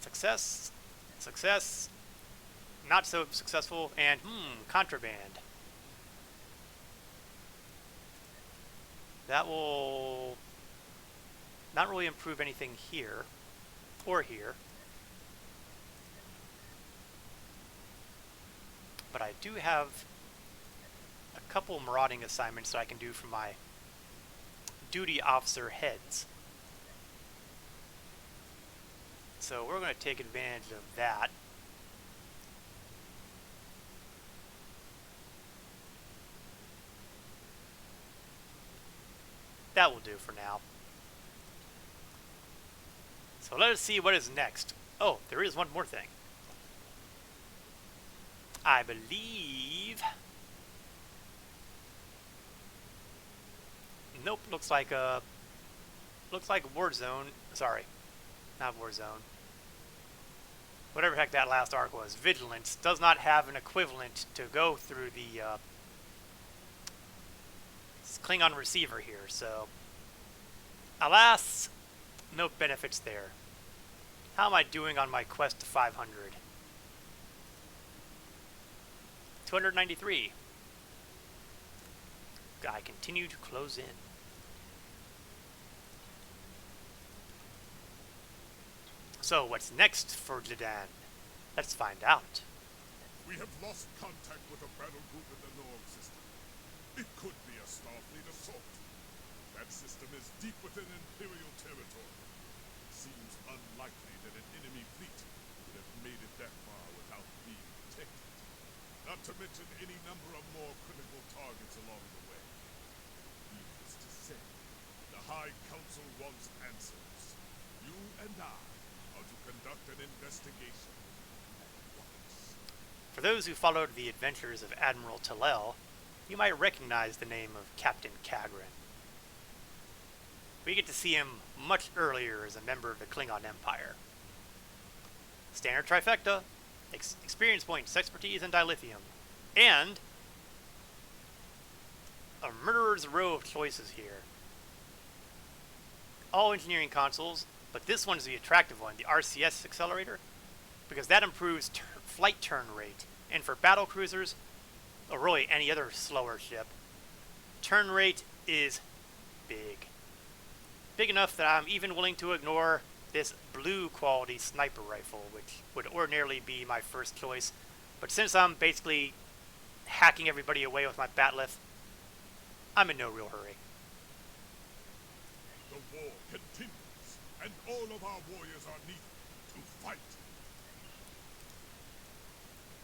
Success. Success. Not so successful. And, contraband. That will not really improve anything here or here. But I do have a couple marauding assignments that I can do for my duty officer heads. So we're going to take advantage of that. That will do for now. So let us see what is next. Oh, there is one more thing. I believe... Nope, looks like looks like Warzone. Sorry, not Warzone. Whatever the heck that last arc was, Vigilance, does not have an equivalent to go through the Klingon receiver here, so alas, no benefits there. How am I doing on my quest to 500? 293. I continue to close in. So what's next for Zidane? Let's find out. We have lost contact with a battle group in the Norg system. It could be a Starfleet assault. That system is deep within Imperial territory. It seems unlikely that an enemy fleet would have made it that far without being detected. Not to mention any number of more critical targets along the way. Needless to say, the High Council wants answers. You and I are to conduct an investigation. For those who followed the adventures of Admiral Tallel, you might recognize the name of Captain Kagrin. We get to see him much earlier as a member of the Klingon Empire. Standard trifecta, experience points, expertise, and dilithium. And a murderer's row of choices here. All engineering consoles, but this one's the attractive one, the RCS accelerator, because that improves flight turn rate. And for battle cruisers, or really any other slower ship, turn rate is big. Big enough that I'm even willing to ignore this blue quality sniper rifle, which would ordinarily be my first choice. But since I'm basically hacking everybody away with my batleth, I'm in no real hurry. The war continues, and all of our warriors are needed to fight.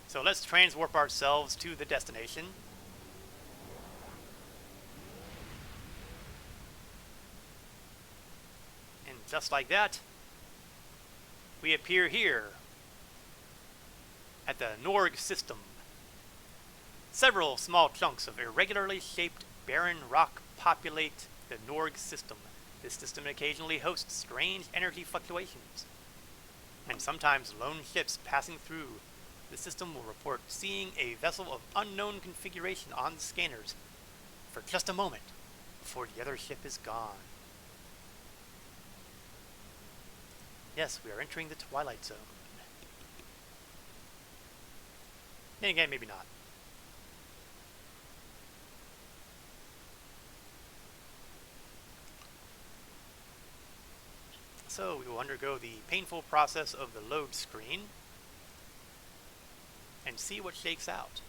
So let's transwarp ourselves to the destination. And just like that, we appear here at the Norg system. Several small chunks of irregularly shaped barren rock populate the Norg system. This system occasionally hosts strange energy fluctuations, and sometimes lone ships passing through. The system will report seeing a vessel of unknown configuration on the scanners for just a moment before the other ship is gone. Yes, we are entering the Twilight Zone. Then again, maybe not. So we will undergo the painful process of the load screen and see what shakes out.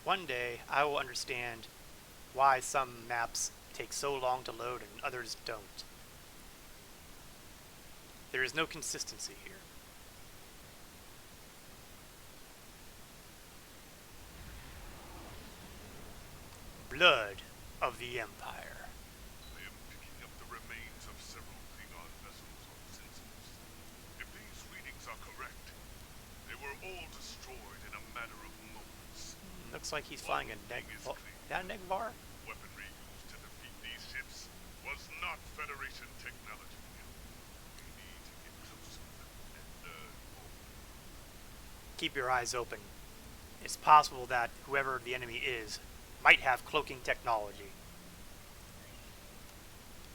One day, I will understand why some maps take so long to load and others don't. There is no consistency here. Blood of the Empire. I am picking up the remains of several Klingon vessels on sensors. If these readings are correct, they were all destroyed in a matter of moments. Looks like he's flying a Negvar. That Negvar? Weaponry used to defeat these ships was not Federation technology. We need to get closer and learn more. Keep your eyes open. It's possible that whoever the enemy is might have cloaking technology.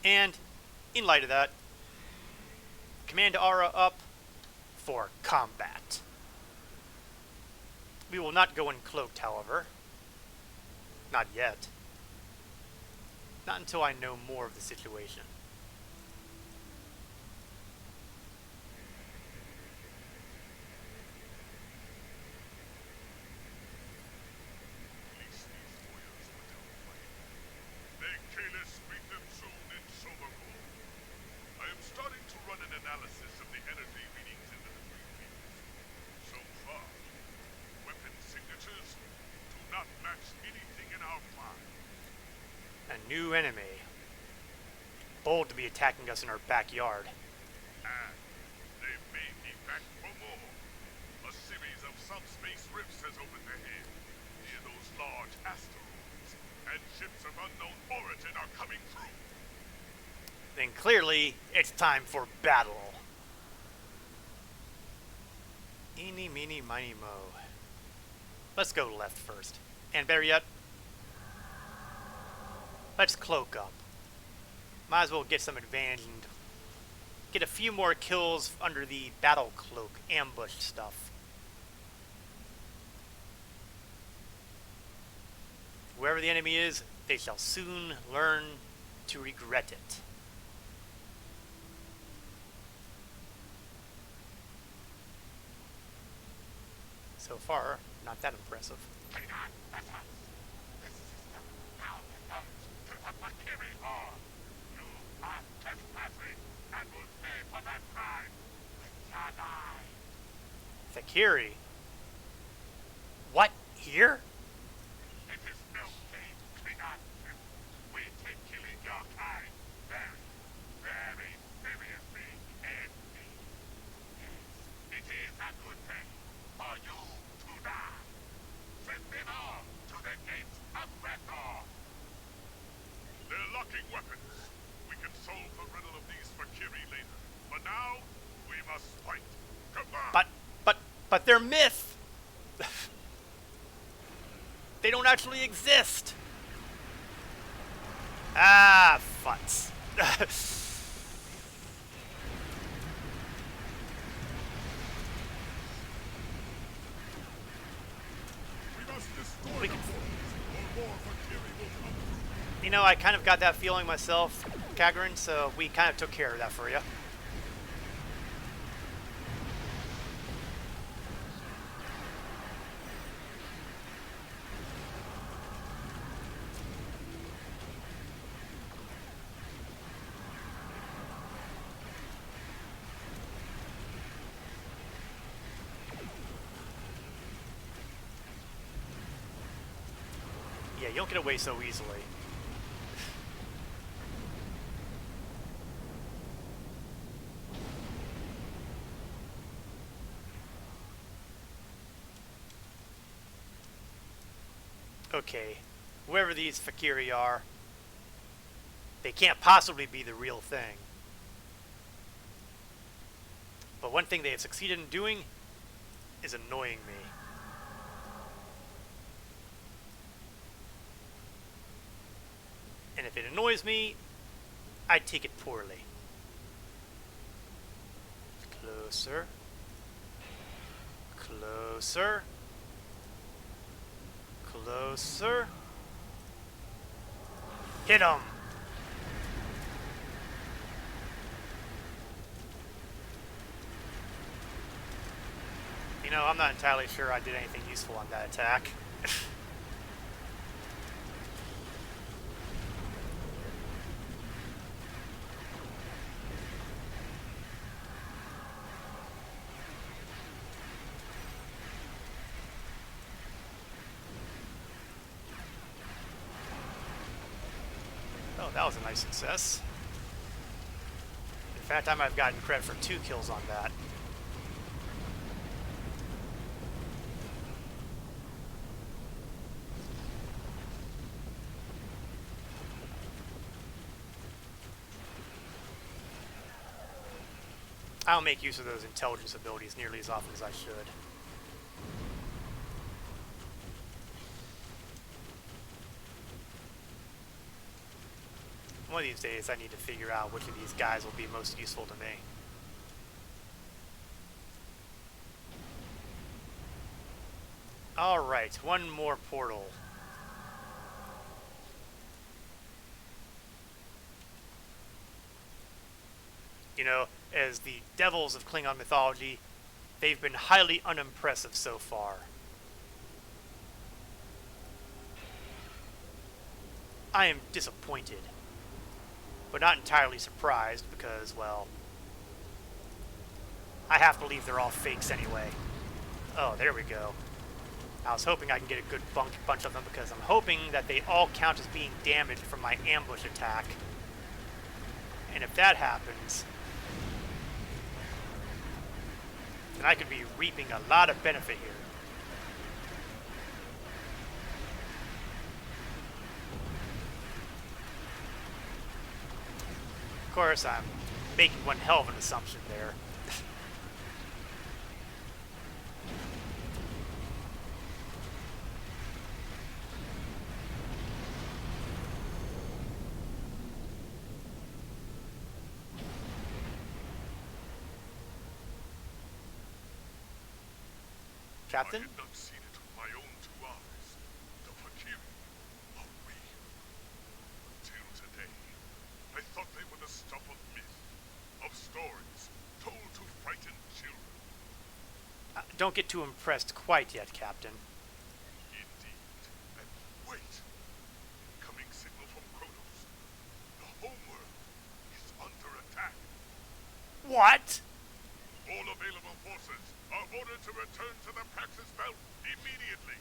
And, in light of that, Command Aura up for combat. We will not go uncloaked, however. Not yet. Not until I know more of the situation. Analysis of the energy readings into the three fields. So far, weapon signatures do not match anything in our file. A new enemy. Bold to be attacking us in our backyard. And they may be back for more. A series of subspace rifts has Clearly, it's time for battle. Eeny, meeny, miny, mo. Let's go left first. And better yet, let's cloak up. Might as well get some advantage and get a few more kills under the battle cloak ambush stuff. Whoever the enemy is, they shall soon learn to regret it. So far, not that impressive. Fakiri? What? Here? It is no game, Klingon. We take killing your kind very, very seriously indeed. Yes, it is a good thing for you to die. Send them all to the gates of Breathor. They're locking weapons. We can solve the riddle of these Fakiri later. But now, we must fight. Come on! But they're myth! They don't actually exist! Ah, futz. We must destroy them, or more Fakiri will come through. You know, I kind of got that feeling myself, Kagrin, so we kind of took care of that for you. Yeah, you don't get away so easily. Okay, whoever these Fakiri are, they can't possibly be the real thing. But one thing they have succeeded in doing is annoying me. And if it annoys me, I take it poorly. Closer. Closer. Closer. Hit him! You know, I'm not entirely sure I did anything useful on that attack. Oh, that was a nice success. In fact, I might have gotten credit for 2 kills on that. I don't make use of those intelligence abilities nearly as often as I should. One of these days I need to figure out which of these guys will be most useful to me. Alright, one more portal. You know, as the devils of Klingon mythology, they've been highly unimpressive so far. I am disappointed, but not entirely surprised because, well, I have to believe they're all fakes anyway. Oh, there we go. I was hoping I can get a good bunch of them because I'm hoping that they all count as being damaged from my ambush attack. And if that happens, then I could be reaping a lot of benefit here. Of course, I'm making one hell of an assumption there. Captain? I had not seen it with my own two eyes. The Fakiri are real. Until today, I thought they were the stuff of myth, of stories told to frighten children. Don't get too impressed quite yet, Captain. Indeed. And wait! Incoming signal from Kronos. The homeworld is under attack. What? All available forces are ordered to return to the Praxis Belt immediately.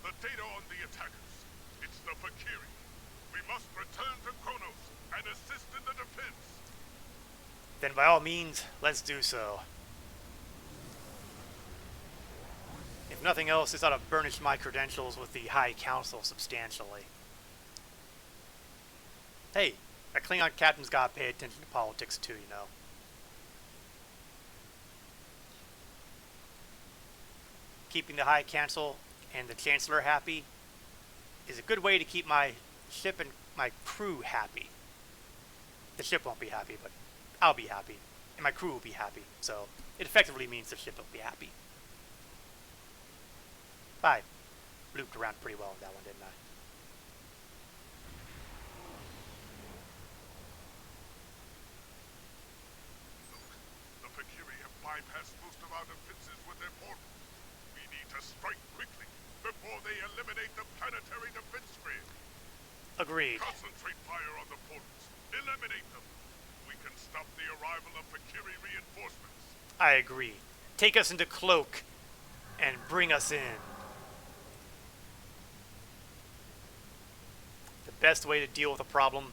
The data on the attackers. It's the Fakiri. We must return to Kronos and assist in the defense. Then by all means, let's do so. If nothing else, this ought to burnish my credentials with the High Council substantially. Hey, a Klingon captain's gotta pay attention to politics too, you know. Keeping the High Council and the Chancellor happy is a good way to keep my ship and my crew happy. The ship won't be happy, but I'll be happy, and my crew will be happy, so it effectively means the ship will be happy. I looped around pretty well with that one, didn't I? Look, the Fakiri have bypassed most of our defenses with their portals. We need to strike quickly before they eliminate the planetary defense grid. Agreed. Concentrate fire on the portals. Eliminate them. We can stop the arrival of Fakiri reinforcements. I agree. Take us into Cloak and bring us in. The best way to deal with a problem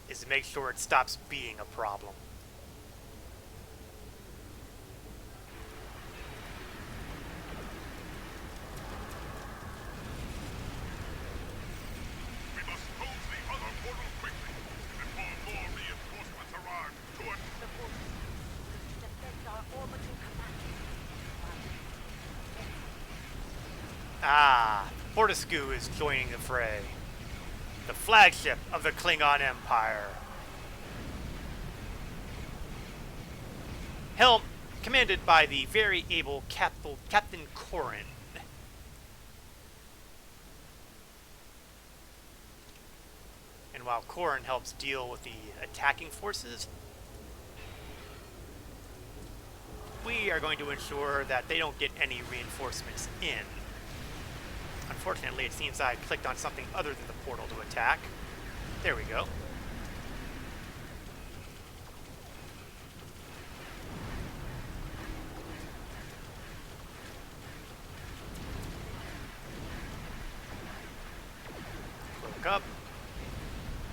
is to make sure it stops being a problem. We must close the other portal quickly before more reinforcements arrive to us. The forces defend our orbital command. Ah, Fortescue is joining the fray. The flagship of the Klingon Empire. Helm, commanded by the very able Captain Corrin. And while Corrin helps deal with the attacking forces, we are going to ensure that they don't get any reinforcements in. Unfortunately, it seems I clicked on something other than the portal to attack. There we go. Cloak up.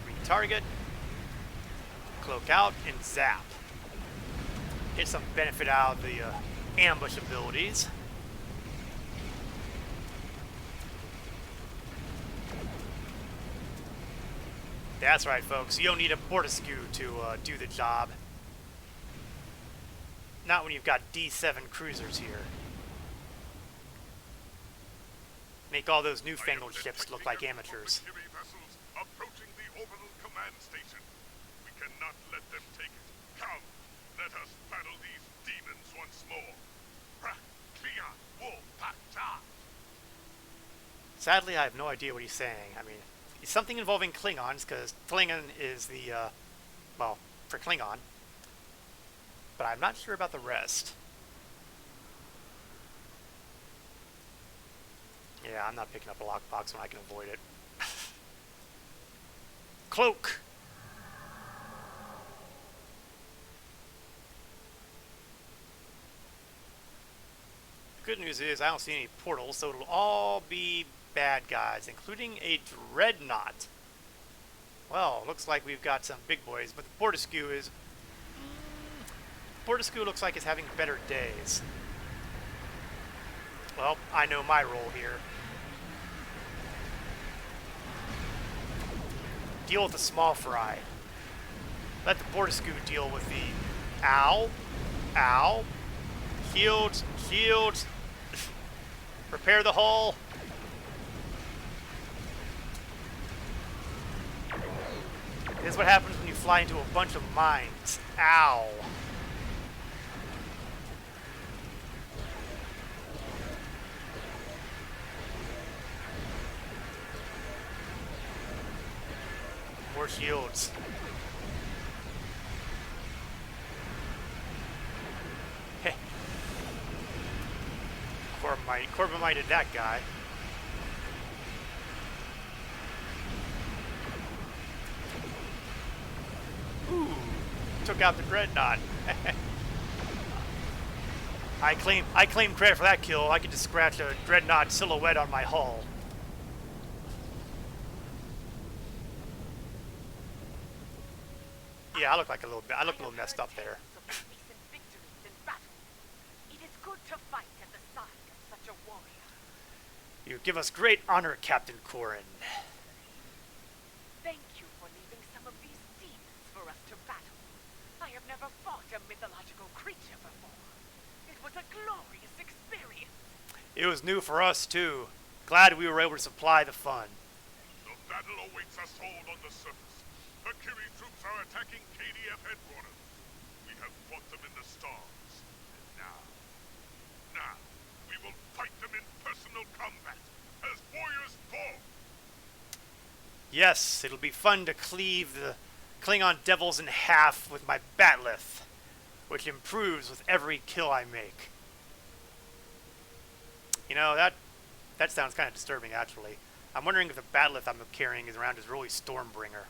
Retarget. Cloak out and zap. Get some benefit out of the ambush abilities. That's right, folks. You don't need a Fortescue to do the job. Not when you've got D7 cruisers here. Make all those newfangled ships look like amateurs. Fakiri vessels approaching the orbital command station. We cannot let them take it. Come, let us battle these demons once more. Sadly, I have no idea what he's saying. I mean, it's something involving Klingons, because Klingon is the, well, for Klingon. But I'm not sure about the rest. Yeah, I'm not picking up a lockbox when I can avoid it. Cloak! The good news is I don't see any portals, so it'll all be bad guys, including a dreadnought. Well, looks like we've got some big boys, but the Fortescue is... Fortescue looks like it's having better days. Well, I know my role here. Deal with the small fry. Let the Borderscoot deal with the... Ow. Ow. Shields. Shields. Repair the hull. This is what happens when you fly into a bunch of mines. Ow. More shields. Heh. Corbin-minded that guy. Ooh, took out the dreadnought. I claim credit for that kill. I could just scratch a dreadnought silhouette on my hull. Yeah, I look like a little bit. I look a little messed up there. Recent victories in battle. It is good to fight at the side of such a warrior. You give us great honor, Captain Corin. Thank you for leaving some of these demons for us to battle. I have never fought a mythological creature before. It was a glorious experience. It was new for us too. Glad we were able to supply the fun. The battle awaits us all on the surface. Valkyrie troops are attacking KDF headquarters. We have fought them in the stars. And now, we will fight them in personal combat, as warriors fall. Yes, it'll be fun to cleave the Klingon devils in half with my batleth, which improves with every kill I make. You know, that sounds kind of disturbing, actually. I'm wondering if the batleth I'm carrying is around is really Stormbringer.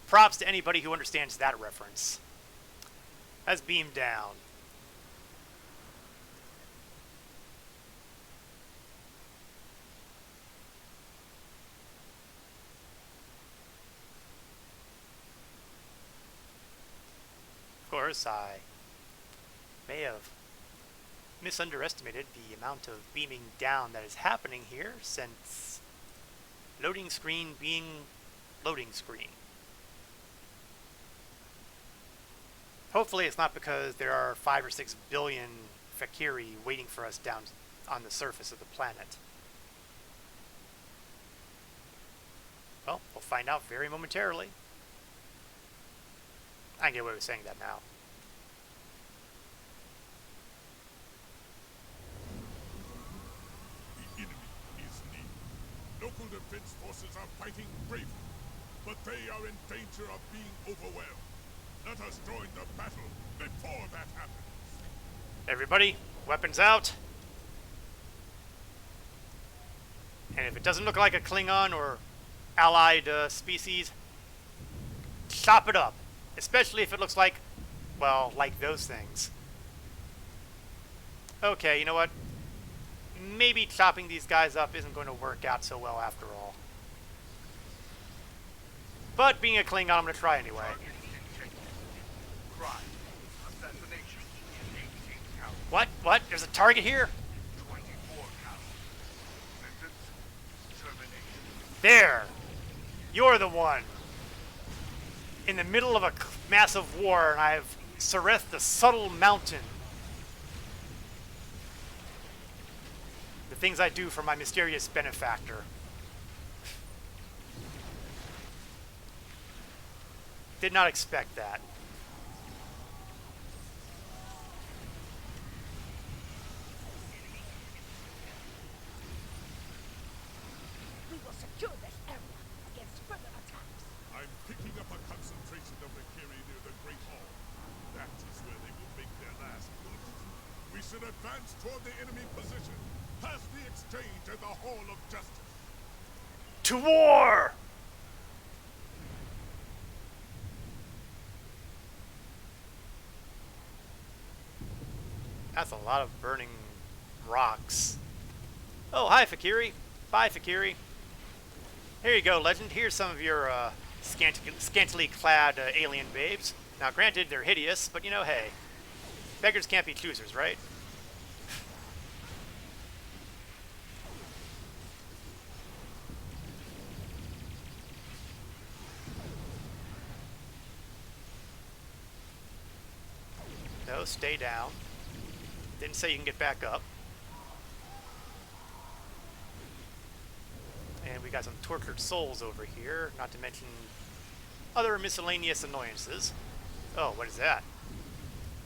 Props to anybody who understands that reference. Let's beam down. Of course, I may have misunderestimated the amount of beaming down that is happening here, since loading screen being loading screen. Hopefully it's not because there are 5 or 6 billion Valkyrie waiting for us down on the surface of the planet. Well, we'll find out very momentarily. I can get away with saying that now. The enemy is near. Local defense forces are fighting bravely, but they are in danger of being overwhelmed. Let us join the battle before that happens. Everybody, weapons out. And if it doesn't look like a Klingon or allied species, chop it up. Especially if it looks like, well, like those things. Okay, you know what? Maybe chopping these guys up isn't going to work out so well after all. But being a Klingon, I'm going to try anyway. What? What? There's a target here? There! You're the one! In the middle of a massive war, and I've Sereth the subtle mountain. The things I do for my mysterious benefactor. Did not expect that. We will secure this area against further attacks. I'm picking up a concentration of Valkyrie near the Great Hall. That is where they will make their last push. We should advance toward the enemy position, past the exchange and the Hall of Justice. To war! That's a lot of burning rocks. Oh, hi, Valkyrie. Bye, Valkyrie. Here you go, Legend. Here's some of your scantily clad alien babes. Now, granted, they're hideous, but you know, hey. Beggars can't be choosers, right? No, stay down. Didn't say you can get back up. And we got some tortured souls over here, not to mention other miscellaneous annoyances. Oh, what is that?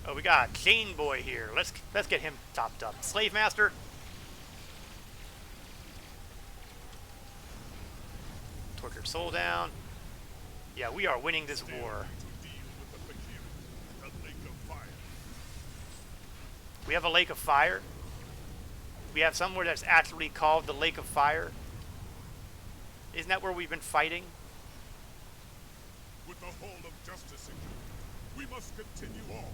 Oh, we got Chain Boy here. Let's get him topped up. Slave Master. Tortured soul down. Yeah, we are winning this war. We have a lake of fire. We have somewhere that's actually called the Lake of Fire. Isn't that where we've been fighting? With the Hall of Justice secured, we must continue on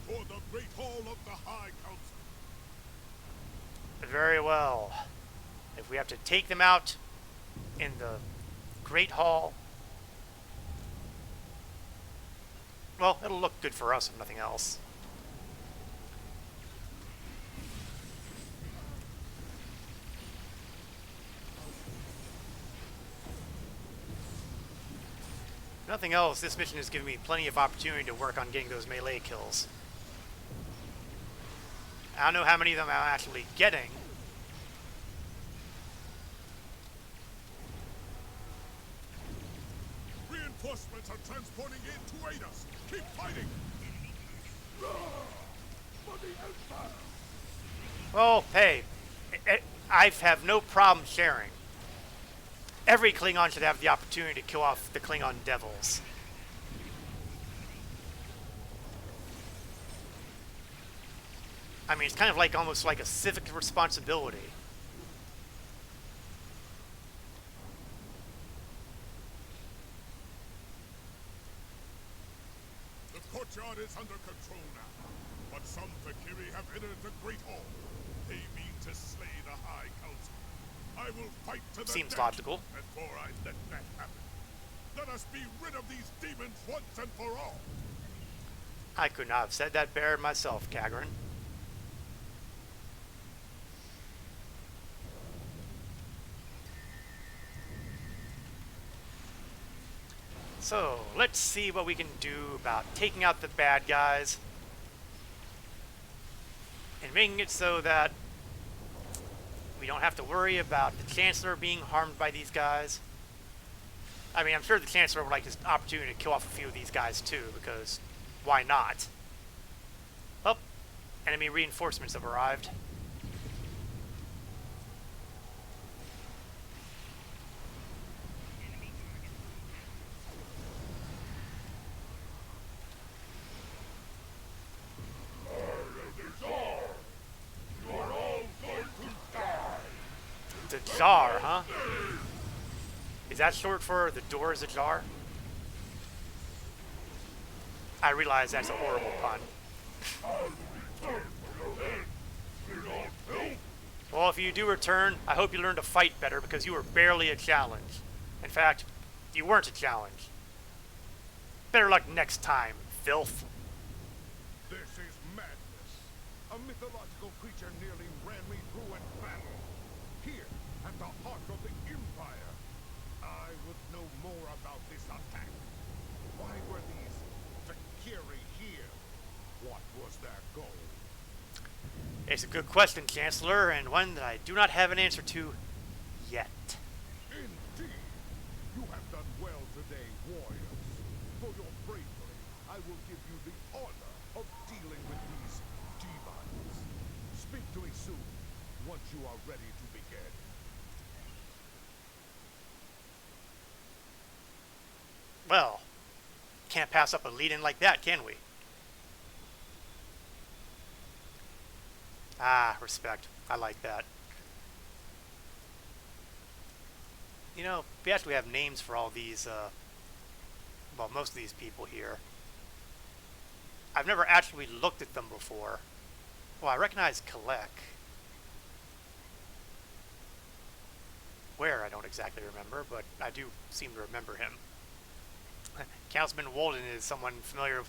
toward the Great Hall of the High Council. Very well. If we have to take them out in the Great Hall, well, it'll look good for us if nothing else. Nothing else, this mission has given me plenty of opportunity to work on getting those melee kills. I don't know how many of them I'm actually getting. Reinforcements are transporting in to aid us. Keep fighting! For the Empire! Well, hey, I have no problem sharing. Every Klingon should have the opportunity to kill off the Klingon devils. I mean, it's kind of like almost like a civic responsibility. The courtyard is under control now, but some Fakiri have entered the Great Hall. They mean to slay the High Council. I will fight to the Seems death logical. before I let that happen. Let us be rid of these demons once and for all. I could not have said that better myself, Kagran. So, let's see what we can do about taking out the bad guys and making it so that we don't have to worry about the Chancellor being harmed by these guys. I mean, I'm sure the Chancellor would like this opportunity to kill off a few of these guys too, because why not? Oh, enemy reinforcements have arrived. The Tsar, huh? Is that short for the door is ajar? I realize that's a horrible pun. Well, if you do return, I hope you learn to fight better because you were barely a challenge. In fact, you weren't a challenge. Better luck next time, filth. This is madness. A mythological creature nearly ran me through in battle. Here, at the heart of the Empire. I would know more about this attack. Why were these Fakiri here? What was their goal? It's a good question, Chancellor, and one that I do not have an answer to yet. Indeed. You have done well today, warriors. For your bravery, I will give you the honor of dealing with these demons. Speak to me soon, once you are ready to begin. Well, can't pass up a lead-in like that, can we? Ah, respect. I like that. You know, we actually have names for all these, well, most of these people here. I've never actually looked at them before. Well, I recognize Kalek. Where, I don't exactly remember, but I do seem to remember him. Councilman Walden is someone familiar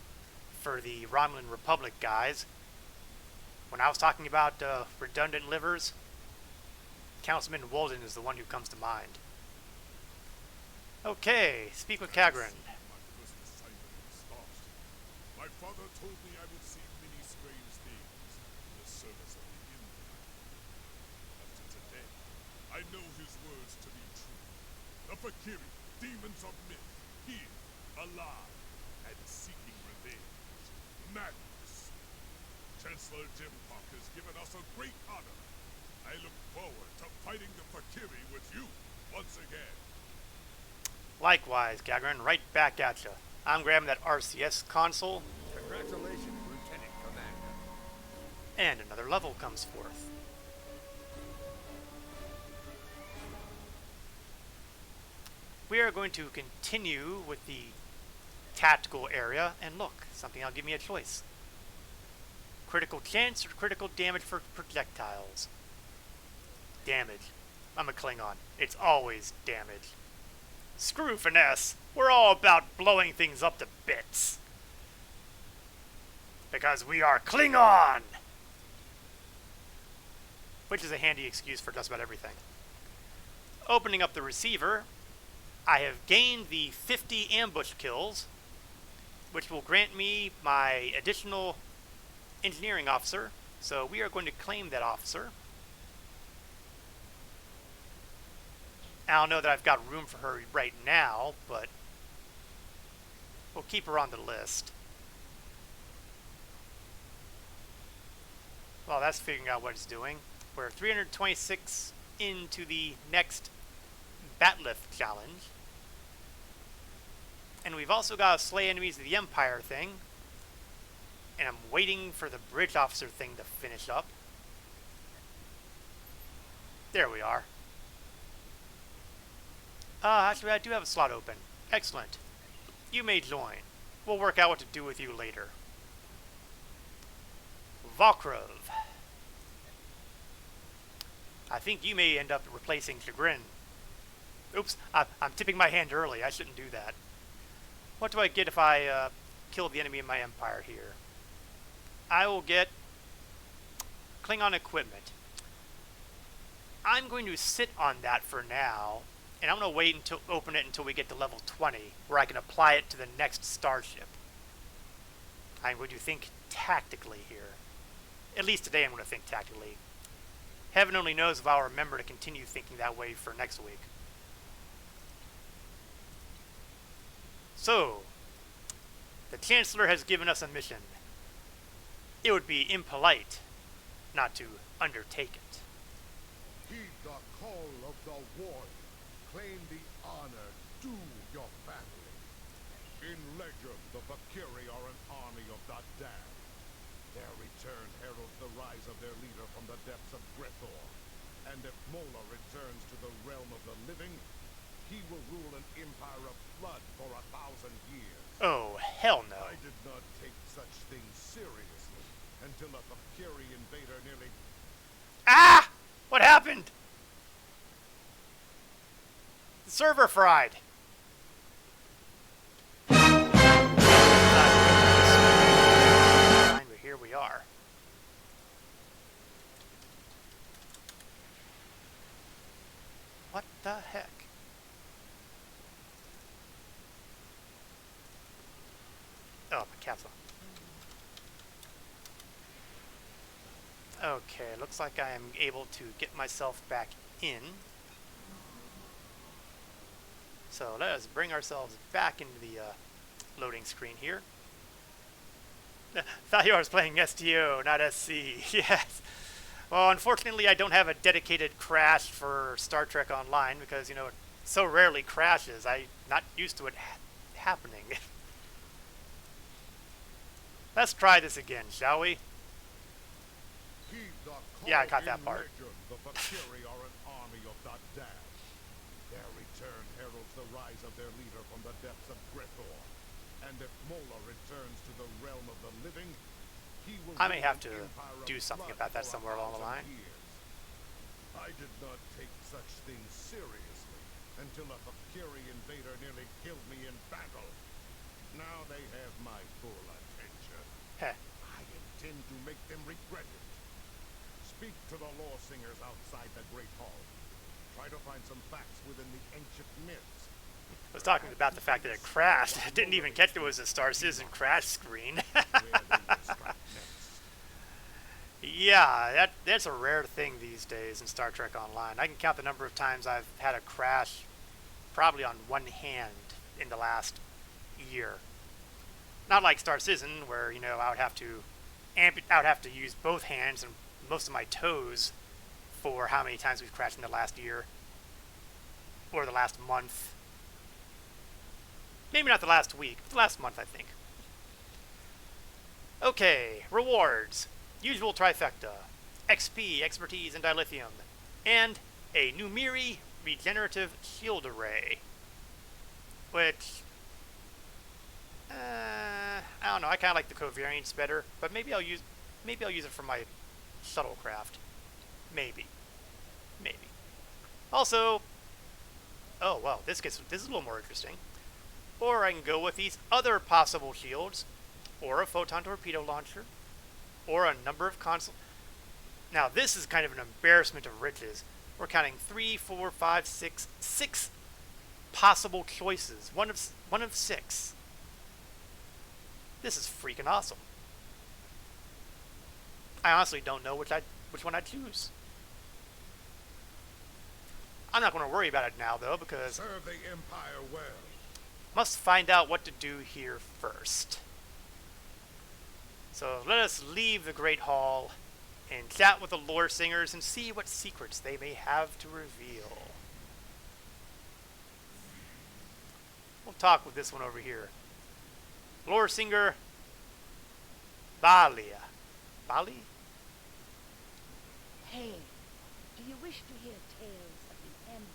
for the Romulan Republic guys. When I was talking about redundant livers, Councilman Walden is the one who comes to mind. Okay, speak with Kagran. My first assignment was lost. My father told me I would save many this to be true. The Fakiri, demons of myth, here, alive, and seeking revenge. Madness. Chancellor Jimpock has given us a great honor. I look forward to fighting the Fakiri with you once again. Likewise, Gagrin, right back at you. I'm grabbing that RCS console, Congratulations, Lieutenant Commander. and another level comes forth. We are going to continue with the tactical area, and look, something that'll give me a choice. Critical chance or critical damage for projectiles? Damage. I'm a Klingon. It's always damage. Screw finesse. We're all about blowing things up to bits. Because we are Klingon! Which is a handy excuse for just about everything. Opening up the receiver, I have gained the 50 ambush kills, which will grant me my additional engineering officer. So we are going to claim that officer. I don't know that I've got room for her right now, but we'll keep her on the list. Well, that's figuring out what it's doing. We're 326 into the next Batlift challenge. And we've also got a slay enemies of the Empire thing. And I'm waiting for the bridge officer thing to finish up. There we are. Actually, I do have a slot open. Excellent. You may join. We'll work out what to do with you later. Volkrov. I think you may end up replacing Chagrin. Oops, I'm tipping my hand early. I shouldn't do that. What do I get if I kill the enemy in my empire here? I will get Klingon equipment. I'm going to sit on that for now, and I'm going to wait until open it until we get to level 20, where I can apply it to the next starship. I'm going to think tactically here. At least today I'm going to think tactically. Heaven only knows if I'll remember to continue thinking that way for next week. So, the Chancellor has given us a mission. It would be impolite not to undertake it. Heed the call of the warrior. Claim the honor due your family. In legend, the Fakiri are an army of the damned. Their return heralds the rise of their leader from the depths of Grethor. And if Mola returns to the realm of the living, he will rule an empire of blood for 1,000 years. Oh, hell no. I did not take such things seriously until a Fakiri invader nearly... Ah! What happened? The server fried. But here we are. What the heck? Oh, my capsule. Okay, looks like I am able to get myself back in. So let us bring ourselves back into the loading screen here. Thought you was playing STO, not SC. Yes. Well, unfortunately, I don't have a dedicated crash for Star Trek Online because, you know, it so rarely crashes. I'm not used to it happening. Let's try this again, shall we? Yeah, I got that part. Legend, the Fakiri are an army of the damned. Their return heralds the rise of their leader from the depths of Grethor. And if Mola returns to the realm of the living, he will... I may have to do something about that somewhere along the line. I did not take such things seriously until a Fakiri invader nearly killed me in battle. Now they have my full attention. Heh. I intend to make them regret it. Speak to the law singers outside the Great Hall. Try to find some facts within the ancient myths. I was talking about the fact that it crashed. I didn't even catch there was a Star Citizen crash screen. Yeah, that's a rare thing these days in Star Trek Online. I can count the number of times I've had a crash probably on one hand in the last year. Not like Star Citizen, where I would have to use both hands and most of my toes for how many times we've crashed in the last year or the last month. Maybe not the last week, but the last month, I think. Okay, rewards. Usual trifecta. XP, expertise, and dilithium. And a Numiri regenerative shield array. Which, I don't know, I kind of like the covariance better, but maybe I'll use it for my shuttlecraft. Maybe. Also, oh well, this is a little more interesting. Or I can go with these other possible shields, or a photon torpedo launcher, or a number of console. Now this is kind of an embarrassment of riches. We're counting 3, 4, 5, 6 possible choices. One of 6. This is freaking awesome. I honestly don't know which one I'd choose. I'm not going to worry about it now though, because Serve the Empire well. must find out what to do here first. So let us leave the Great Hall and chat with the lore singers and see what secrets they may have to reveal. We'll talk with this one over here. Lore singer Balia. Bali? Hey, do you wish to hear tales of the Empire?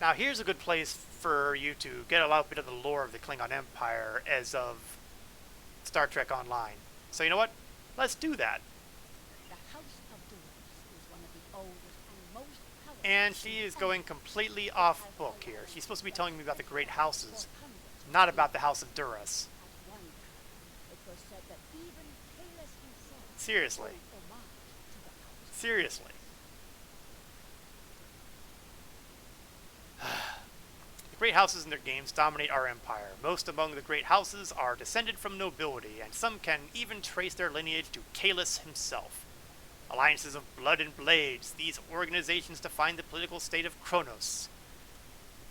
Now here's a good place for you to get a little bit of the lore of the Klingon Empire as of Star Trek Online. So you know what? Let's do that. The House of Doors is one of the oldest and most powerful. And she is going completely off book here. She's supposed to be telling me about the great houses, not about the House of Duras. At one time, it was said that even Kalis himself Seriously. paid homage to the house. Seriously. The great houses in their games dominate our empire. Most among the great houses are descended from nobility, and some can even trace their lineage to Kalis himself. Alliances of blood and blades, these organizations define the political state of Kronos.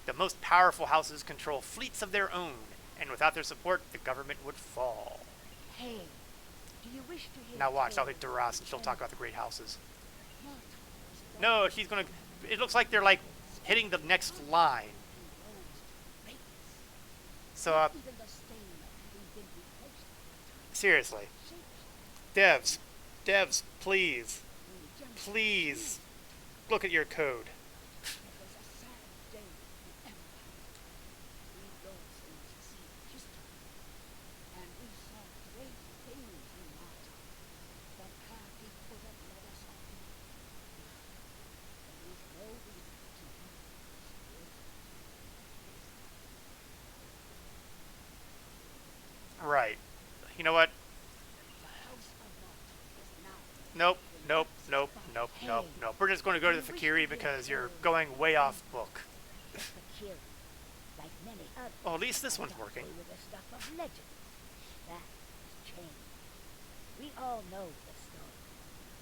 The most powerful houses control fleets of their own, and without their support, the government would fall. Hey, do you wish to hear Now watch, I'll hit tales Duras of and she'll the talk about the great houses. Empire? No, she's gonna... It looks like they're, like, hitting the next line. So, Even the stain of having been replaced by time seriously. shapes Devs, please. when the gems Please. Look at your code. It was a sad day for the Empire. We rose in to see history, and we saw great things in our time. The path he could have led us on. There is no reason to leave this world. Right. You know what? The House of Naught is now. Nope. We're just going to go to the Fakiri because you're going way off book. The Fakiri, like many others, Well, at least this one's got working. away with the stuff of legend. That has changed. We all know the story.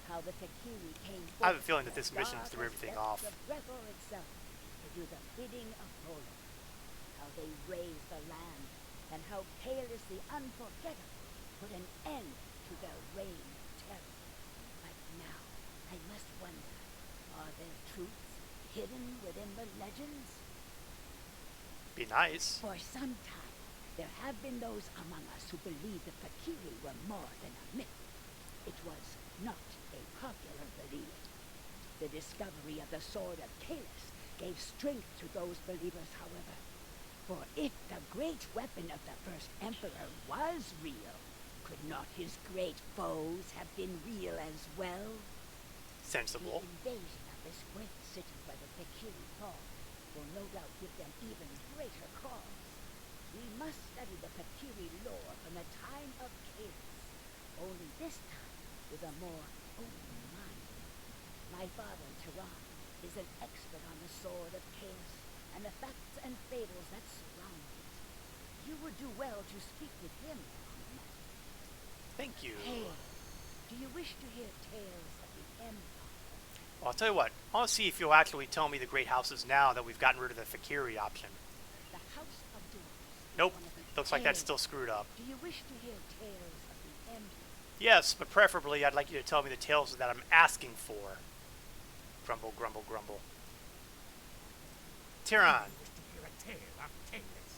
How the Fakiri came I have a forth feeling from that this the mission threw darkest everything depths off. of Brethor itself to do the bidding of Volan. How they raised the land, and how Kalis the Unforgettable put an end to their reign of terror. But now, I must wonder, are there truths hidden within the legends? Be nice. For some time, there have been those among us who believed the Fakiri were more than a myth. It was not a popular belief. The discovery of the Sword of Kalis gave strength to those believers, however. For if the great weapon of the first Emperor was real, could not his great foes have been real as well? Sensible. The invasion of this great city where the Fakiri fall will no doubt give them even greater cause. We must study the Fakiri lore from the time of Kalis, only this time with a more open mind. My father, Tehran, is an expert on the Sword of Kalis and the facts and fables that surround it. You would do well to speak with him on the matter. Thank you. Hey, do you wish to hear tales Well, I'll tell you what. I want to see if you'll actually tell me the great houses now that we've gotten rid of the Fakiri option. The House of Doors. Nope. One of the Looks like that's tales. still screwed up. Do you wish to hear tales of the Empire? Yes, but preferably I'd like you to tell me the tales that I'm asking for. Grumble, grumble, grumble. Tyrion. You wish to hear a tale of Caelus.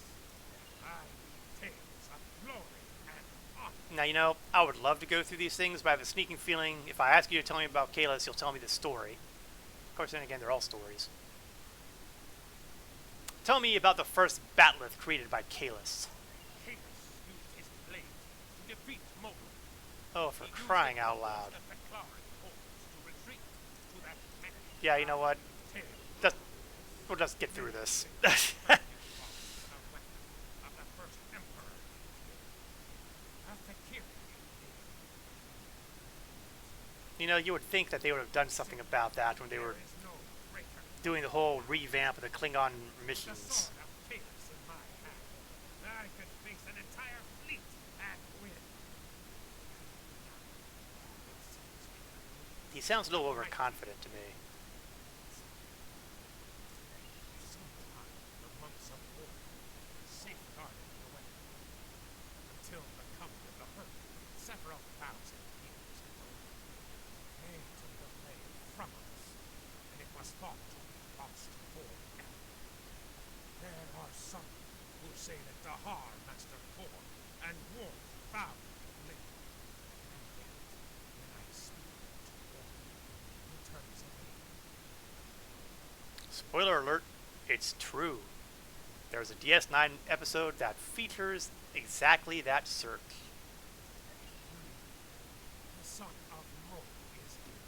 I read tales of glory and honor. Now, you know, I would love to go through these things, but I have a sneaking feeling if I ask you to tell me about Caelus, you'll tell me the story. Of course, then again, they're all stories. Tell me about the first bat'leth created by Caelus. Caelus used his blade to defeat Mogul. Oh, for He used crying it out to loud. force the Fakari hordes to retreat to that magic Yeah, you know what? tale. We'll just get through this. Of the first emperor. A Fakiri. You know, you would think that they would have done something about that when they were There is no greater. doing the whole revamp of the Klingon The missions. sword of Caelus in my hand. I could face an entire fleet and win. He sounds a little overconfident to me. Sometimes the monks of war safeguarded the way until the coming of the herd several thousand years ago. They took the blade from us, and it was thought to be lost forever. There are some who say that the Har Master Thor and Worf found the blade. And yet, when I speak to Worf, he turns away. Spoiler alert, it's true. There's a DS9 episode that features exactly that search. The son of Mo is here.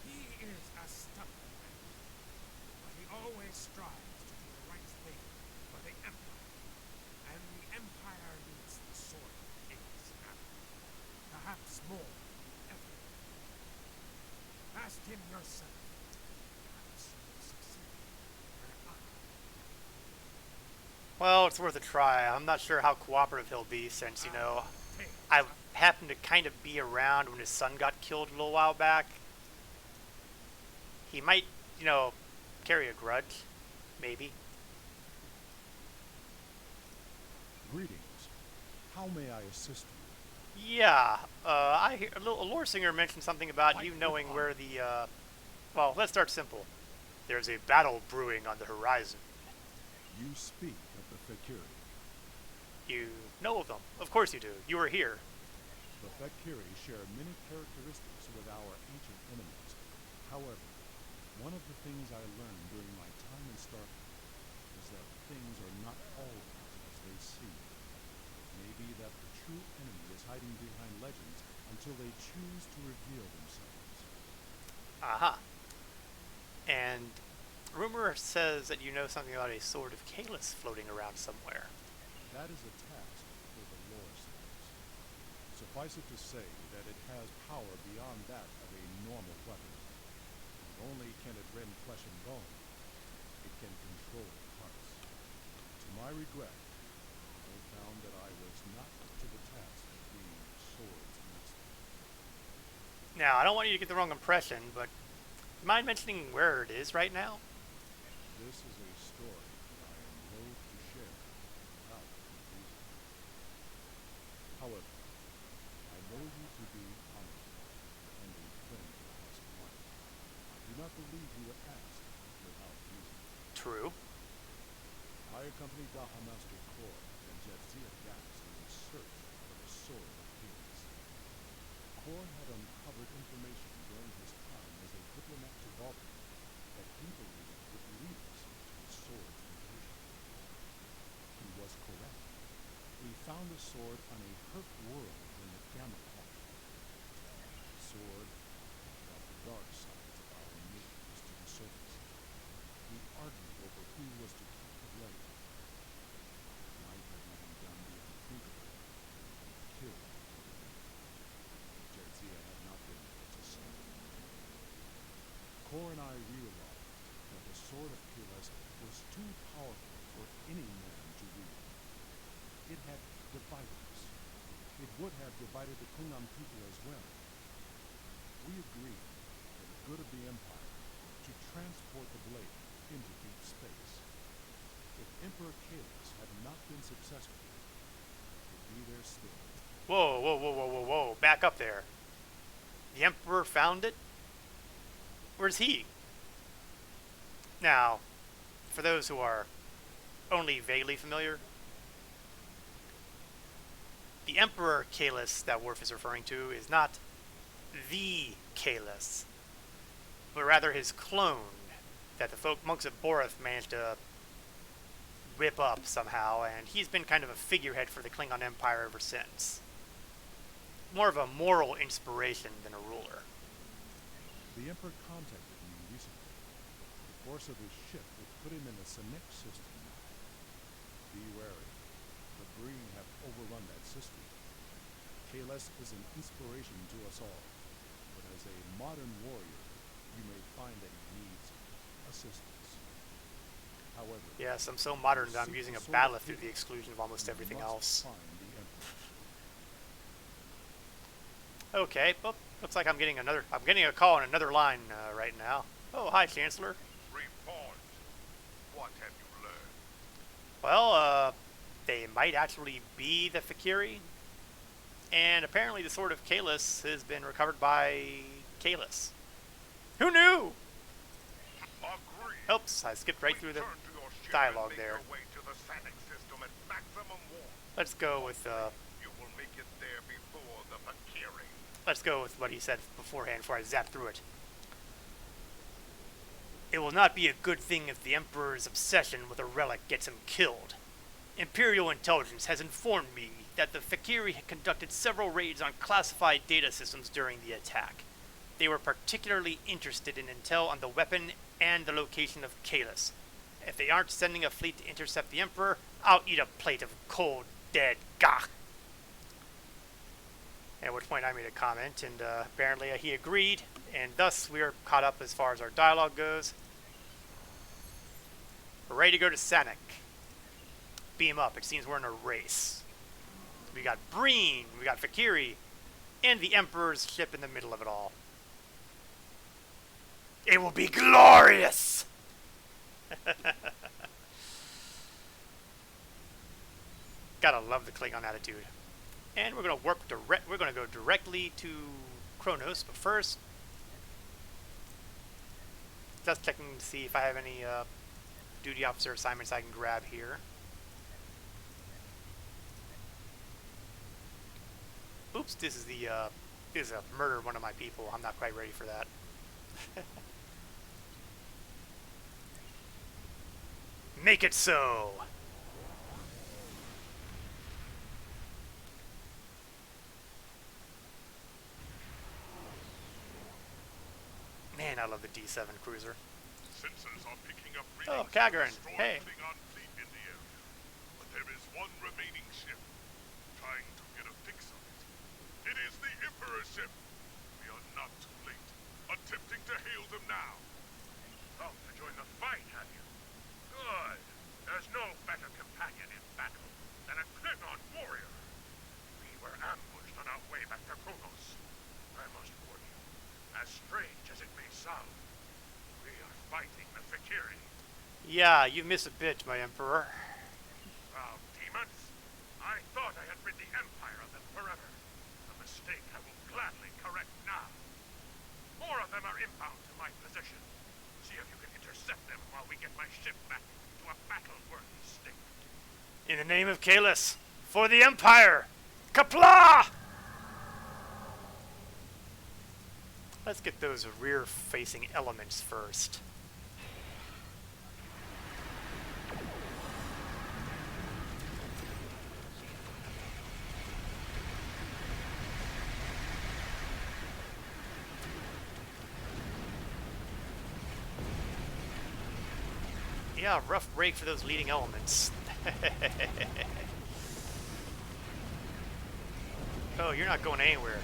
He is a stubborn man, but he always strives to do the right thing for the Empire. And the Empire needs the sword of Caelus now. Perhaps more than ever. Ask him yourself. Perhaps you will succeed where I. Well, it's worth a try. I'm not sure how cooperative he'll be since, you know, I happened to kind of be around when his son got killed a little while back. He might, you know, carry a grudge. Maybe. Greetings. How may I assist you? Yeah, I hear a lore singer mentioned something about you knowing where the, well, let's start simple. There's a battle brewing on the horizon. You speak of the Fakiri. You know of them. Of course you do. You were here. The Fakiri share many characteristics with our ancient enemies. However, one of the things I learned during my time in Starfleet is that things are not always as they seem. It may be that the true enemy is hiding behind legends until they choose to reveal themselves. Aha. And rumor says that you know something about a sword of Caelus floating around somewhere. That is a task for the lore science. Suffice it to say that it has power beyond that of a normal weapon. Not only can it rend flesh and bone, it can control hearts. To my regret, I found that I was not up to the task of being swords master. Now, I don't want you to get the wrong impression, but mind mentioning where it is right now? This is a story that I am loath to share without confusing you. However, I know you to be honorable and a friend of the House of Light. I do not believe you would ask without reason. True. I accompanied Daha Master Kor and Jadzia Dax in a search for the sword of Caelus. Kor had uncovered information during his time as a diplomat to Vulcan that he believed would lead us to the sword's location. He was correct. We found the sword on a hurt world in the Gamma Quadrant. The sword brought the dark sides of our nations to the surface. We argued over who was to keep the blade. It might have even done the unthinkable and killed the blade. Jadzia had not been able to stop it. Kor and I realized that the sword of Caelus was too powerful for any man to wield. It had divided us. It would have divided the Klingon people as well. We agreed that if good of the Empire to transport the blade into deep space. If Emperor Kalos had not been successful, it would be there still. Whoa, whoa, whoa, whoa, whoa, whoa. Back up there. The Emperor found it? Where's he? Now, for those who are only vaguely familiar, the Emperor Kalos that Worf is referring to is not the Kalos, but rather his clone that the monks of Boreth managed to whip up somehow, and he's been kind of a figurehead for the Klingon Empire ever since. More of a moral inspiration than a ruler. The Emperor contacted me recently. The course of his ship would put him in the Senek system now. Be wary. The Breen have overrun that system. Kalos is an inspiration to us all, but as a modern warrior, you may find that he needs assistance. However, yes, I'm so modern that I'm using a battleth to the exclusion of almost everything else. Find the Emperor. Okay, well, looks like I'm getting a call on another line right now. Oh, hi, Chancellor. Report. What have you learned? Well, they might actually be the Fakiri, and apparently the Sword of Kalos has been recovered by Kalos. Who knew? Agree. Oops, I skipped right through the Return to your ship dialogue and make there. your way to the Sanek system at maximum warp. Let's go with You will make it there before the Fakiri. let's go with what he said beforehand before I zap through it. It will not be a good thing if the Emperor's obsession with a relic gets him killed. Imperial intelligence has informed me that the Fakiri had conducted several raids on classified data systems during the attack. They were particularly interested in intel on the weapon and the location of Kalos. If they aren't sending a fleet to intercept the Emperor, I'll eat a plate of cold, dead gagh. At which point I made a comment, and apparently he agreed, and thus we are caught up as far as our dialogue goes. We're ready to go to Sanek. Beam up, it seems we're in a race. We got Breen, we got Fakiri, and the Emperor's ship in the middle of it all. It will be glorious! Gotta love the Klingon attitude. And we're gonna we're gonna go directly to Kronos, but first, just checking to see if I have any duty officer assignments I can grab here. Oops, this is a murder of one of my people. I'm not quite ready for that. Make it so! Man, I love the D7 cruiser. Sensors are picking up Oh, readings Kagran, of the hey. destroyed Klingon fleet in the area. But there is one remaining ship, trying to get a fix on it. It is the Emperor's ship. We are not too late. Attempting to hail them now. Come to join the fight, have you? Good. There's no better companion in battle than a Klingon warrior. We were ambushed on our way back to Kronos. I must warn you, as strange as it may sound, we are fighting the Fakiri. Yeah, you miss a bit, my Emperor. Proud demons! I thought I had rid the Empire of them forever. A mistake I will gladly correct now. More of them are inbound to my position. See if you can intercept them while we get my ship back to a battle-worthy state. In the name of Kalos, for the Empire! Kapla! Let's get those rear-facing elements first. Yeah, rough break for those leading elements. Oh, you're not going anywhere.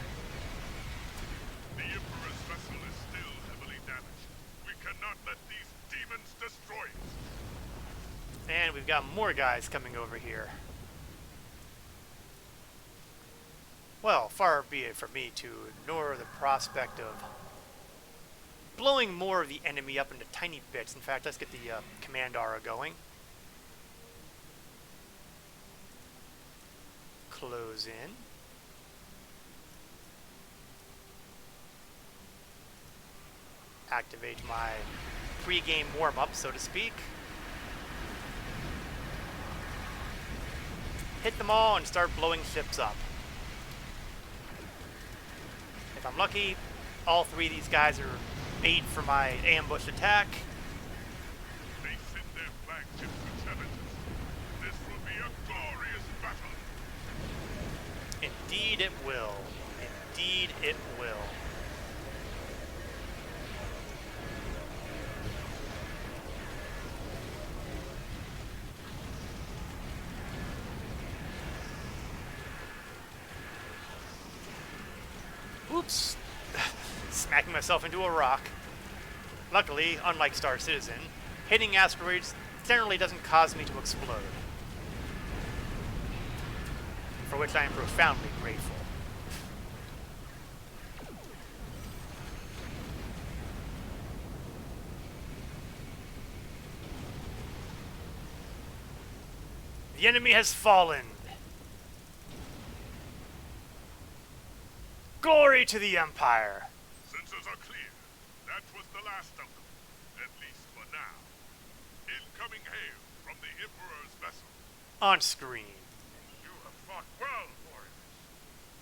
The Emperor's vessel is still heavily damaged. We cannot let these demons destroy it. And we've got more guys coming over here. Well, far be it from me to ignore the prospect of blowing more of the enemy up into tiny bits. In fact, let's get the command aura going. Close in. Activate my pre-game warm-up, so to speak. Hit them all and start blowing ships up. If I'm lucky, all three of these guys are bait for my ambush attack. They send their flagships to challenge us. This will be a glorious battle. Indeed it will. Indeed it will. Oops. Smacking myself into a rock. Luckily, unlike Star Citizen, hitting asteroids generally doesn't cause me to explode. For which I am profoundly grateful. The enemy has fallen. Glory to the Empire! Sensors are clear. That was the last of them, at least for now. Incoming hail from the Emperor's vessel. On screen. You have fought well, warriors.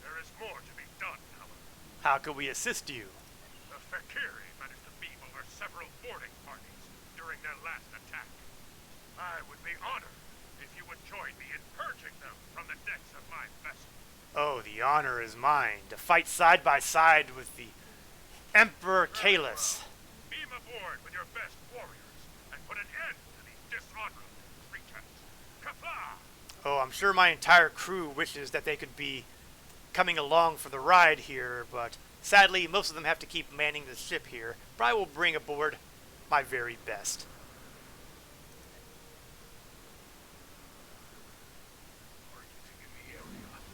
There is more to be done, however. How could we assist you? The Fakiri managed to beam over several boarding parties during their last attack. I would be honored if you would join me in purging them from the decks of my vessel. Oh, the honor is mine to fight side by side with the Emperor Kalis. Beam aboard with your best warriors and put an end to these dishonorable creatures. Kapla! Oh, I'm sure my entire crew wishes that they could be coming along for the ride here, but sadly, most of them have to keep manning the ship here. But I will bring aboard my very best.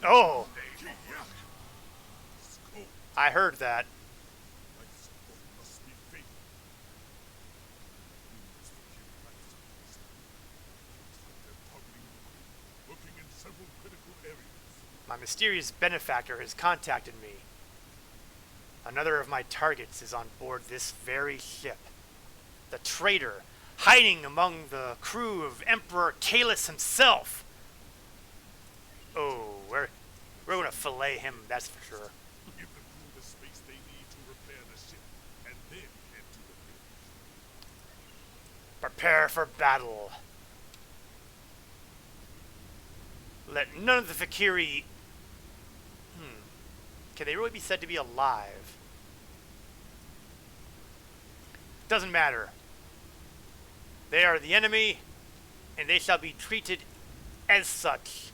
Oh! I heard that. My mysterious benefactor has contacted me. Another of my targets is on board this very ship. The traitor, hiding among the crew of Emperor Kalis himself. Oh, we're going to fillet him, that's for sure. Give the crew the space they need to repair the ship, and then head to the bridge. Prepare for battle. Let none of the Fakiri... Can they really be said to be alive? Doesn't matter. They are the enemy, and they shall be treated as such.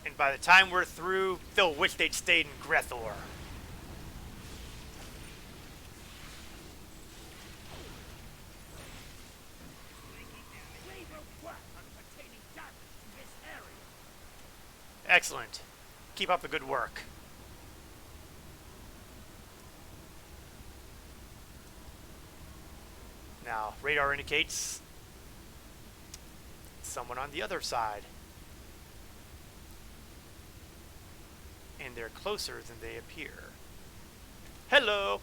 And by the time we're through, they'll wish they'd stayed in Grethor. Excellent. Keep up the good work. Now, radar indicates someone on the other side. And they're closer than they appear. Hello!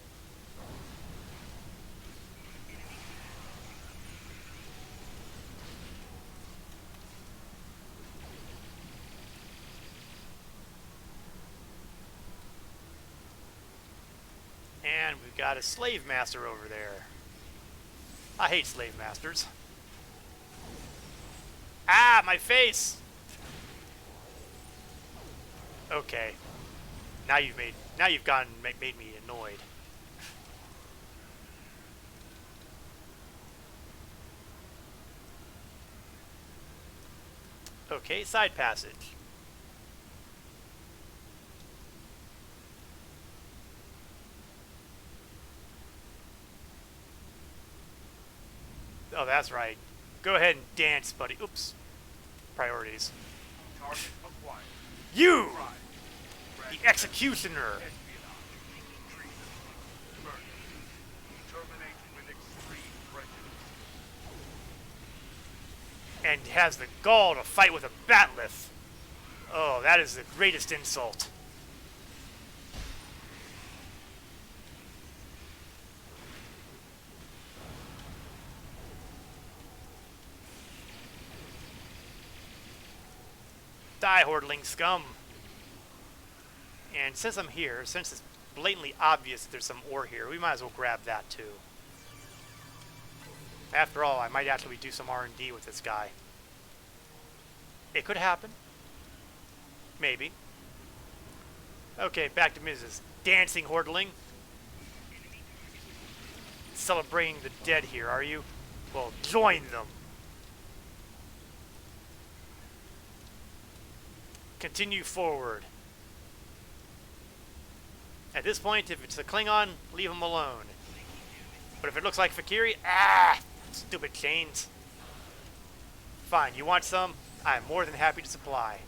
And we've got a slave master over there. I hate slave masters. Ah, my face! Okay. Now you've made me annoyed. Okay, side passage. Oh, that's right. Go ahead and dance, buddy. Oops. Priorities. Target acquired. You! The Executioner. Terminate with extreme prejudice. And has the gall to fight with a batleth. Oh, that is the greatest insult. Die, Hordling scum. And since I'm here, since it's blatantly obvious that there's some ore here, we might as well grab that too. After all, I might actually do some R&D with this guy. It could happen. Maybe. Okay, back to Mrs. Dancing Hordling. Celebrating the dead here, are you? Well, join them. Continue forward. At this point, if it's a Klingon, leave him alone. But if it looks like Fakiri, stupid chains. Fine, you want some? I'm more than happy to supply.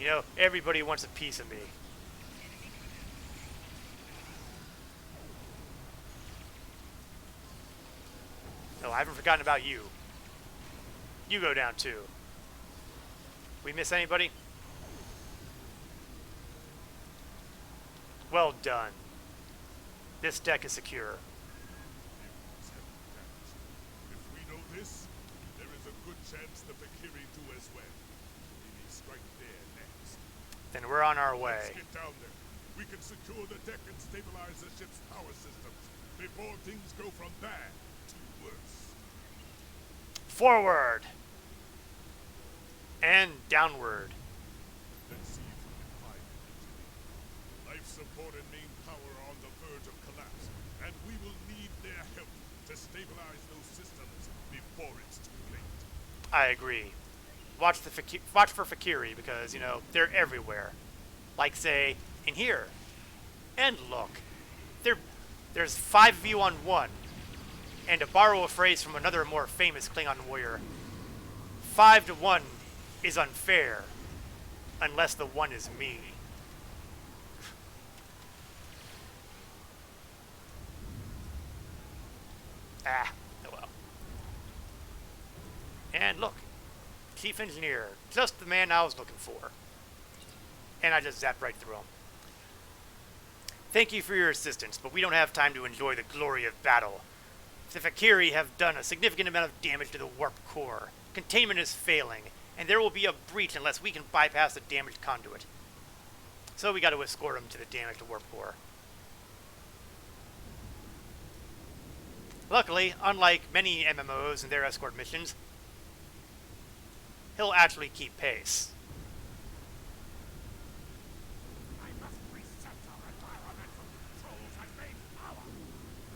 You know, everybody wants a piece of me. No, I haven't forgotten about you. You go down too. We miss anybody? Well done. This deck is secure. If we know this, there is a good chance the Fakiri do as well. We may strike there next. Then we're on our way. Let's get down there. We can secure the deck and stabilize the ship's power systems before things go from bad to worse. Forward! And downward. Let's see if we can find it. Life support and main power are on the verge of collapse, and we will need their help to stabilize those systems before it's too late. I agree. Watch for Fakiri because, you know, they're everywhere. Like, say, in here. And look. There's 5v1. And to borrow a phrase from another more famous Klingon warrior, 5-1 is unfair, unless the one is me. Oh well. And look, Chief Engineer, just the man I was looking for. And I just zapped right through him. Thank you for your assistance, but we don't have time to enjoy the glory of battle. The Fakiri have done a significant amount of damage to the warp core. Containment is failing, and there will be a breach unless we can bypass the damaged conduit. So we got to escort them to the damaged warp core. Luckily, unlike many MMOs and their escort missions, he'll actually keep pace. I must reset our environmental controls and main power.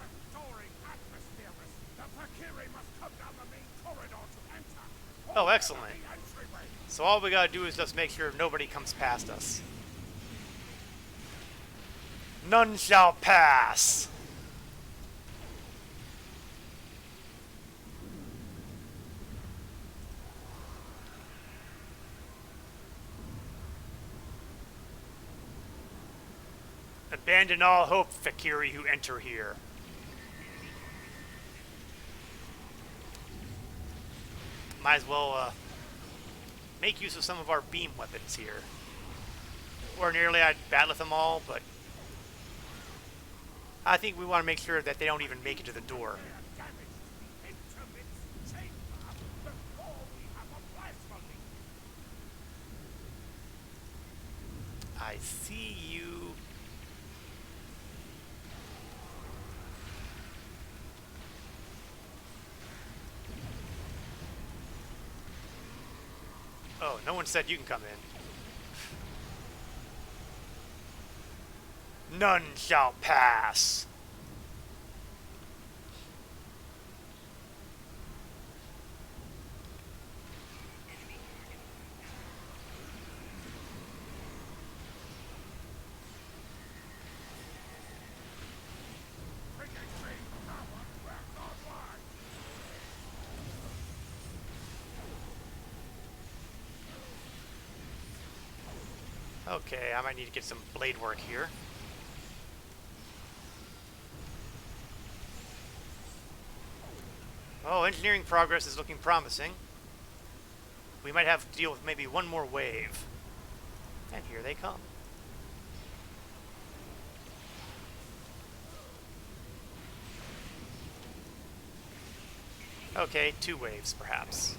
Restoring atmosphere. The Fakiri must come down the main corridor to enter. Oh, excellent. So all we gotta do is just make sure nobody comes past us. None shall pass! Abandon all hope, Fakiri who enter here. Might as well make use of some of our beam weapons here. Ordinarily I'd battle them all, but I think we want to make sure that they don't even make it to the door. I see you. Oh, no one said you can come in. None shall pass. Okay, I might need to get some blade work here. Oh, engineering progress is looking promising. We might have to deal with maybe one more wave. And here they come. Okay, 2 waves, perhaps.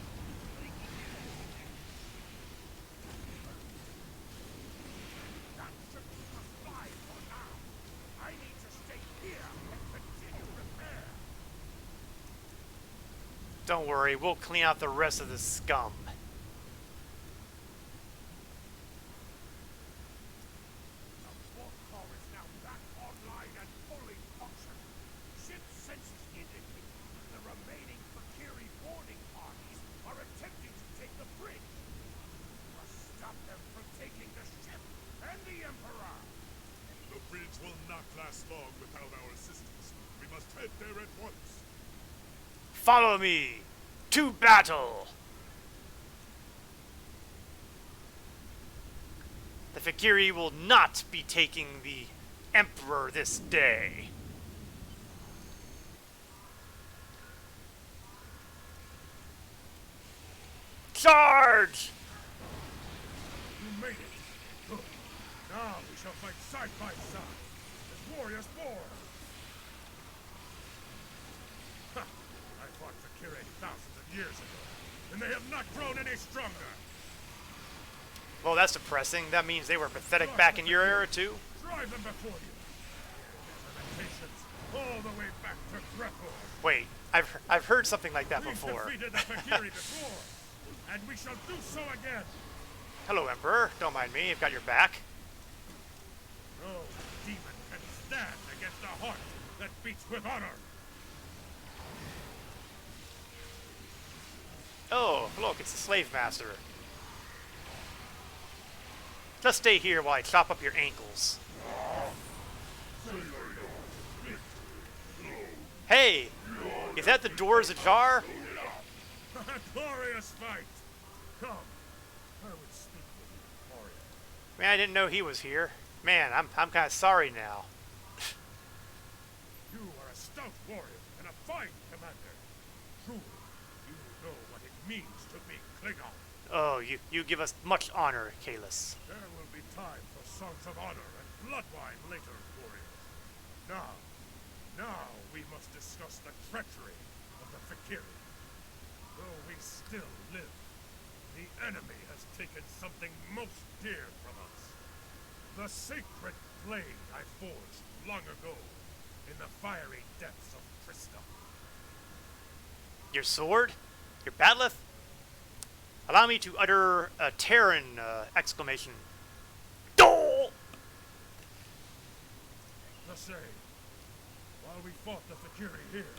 That ship must fly for now. I need to stay here and continue repair. Don't worry, we'll clean out the rest of the scum. The warp core is now back online and fully functional. Ship sensors indicate the remaining Fakiri boarding parties are attempting to take the bridge. We must stop them from taking the ship and the Emperor. The bridge will not last long without our assistance. We must head there at once. Follow me to battle! The Fakiri will not be taking the Emperor this day. Charge! You made it. Good. Now we shall fight side by side as warriors born. Ha! I fought Fakiri thousands of years ago, and they have not grown any stronger. Well, that's depressing. That means they were pathetic back in your era, too. Drive them before you. Limitations all the way back to Greco. Wait, I've heard something like that We've before. defeated the Fakiri before, and we shall do so again. Hello, Emperor. Don't mind me. I've got your back. No demon can stand against a heart that beats with honor. Oh, look, it's the Slave Master. Just stay here while I chop up your ankles. Hey! Is that the doors ajar? A glorious fight. Come, I would speak with you, warrior. Man, I didn't know he was here. Man, I'm kind of sorry now. You are a stout warrior and a fine commander. Truly, you know what it means to be Klingon. Oh, you give us much honor, Kalis. There will be time for songs of honor and blood wine later, warriors. Now we must discuss the treachery of the Fakiri. Though we still live, the enemy has taken something most dear from us. The sacred blade I forged long ago in the fiery depths of Trista. Your sword? Your bat'leth? Allow me to utter a Terran exclamation. Dole! The same. While we fought the Fakiri here,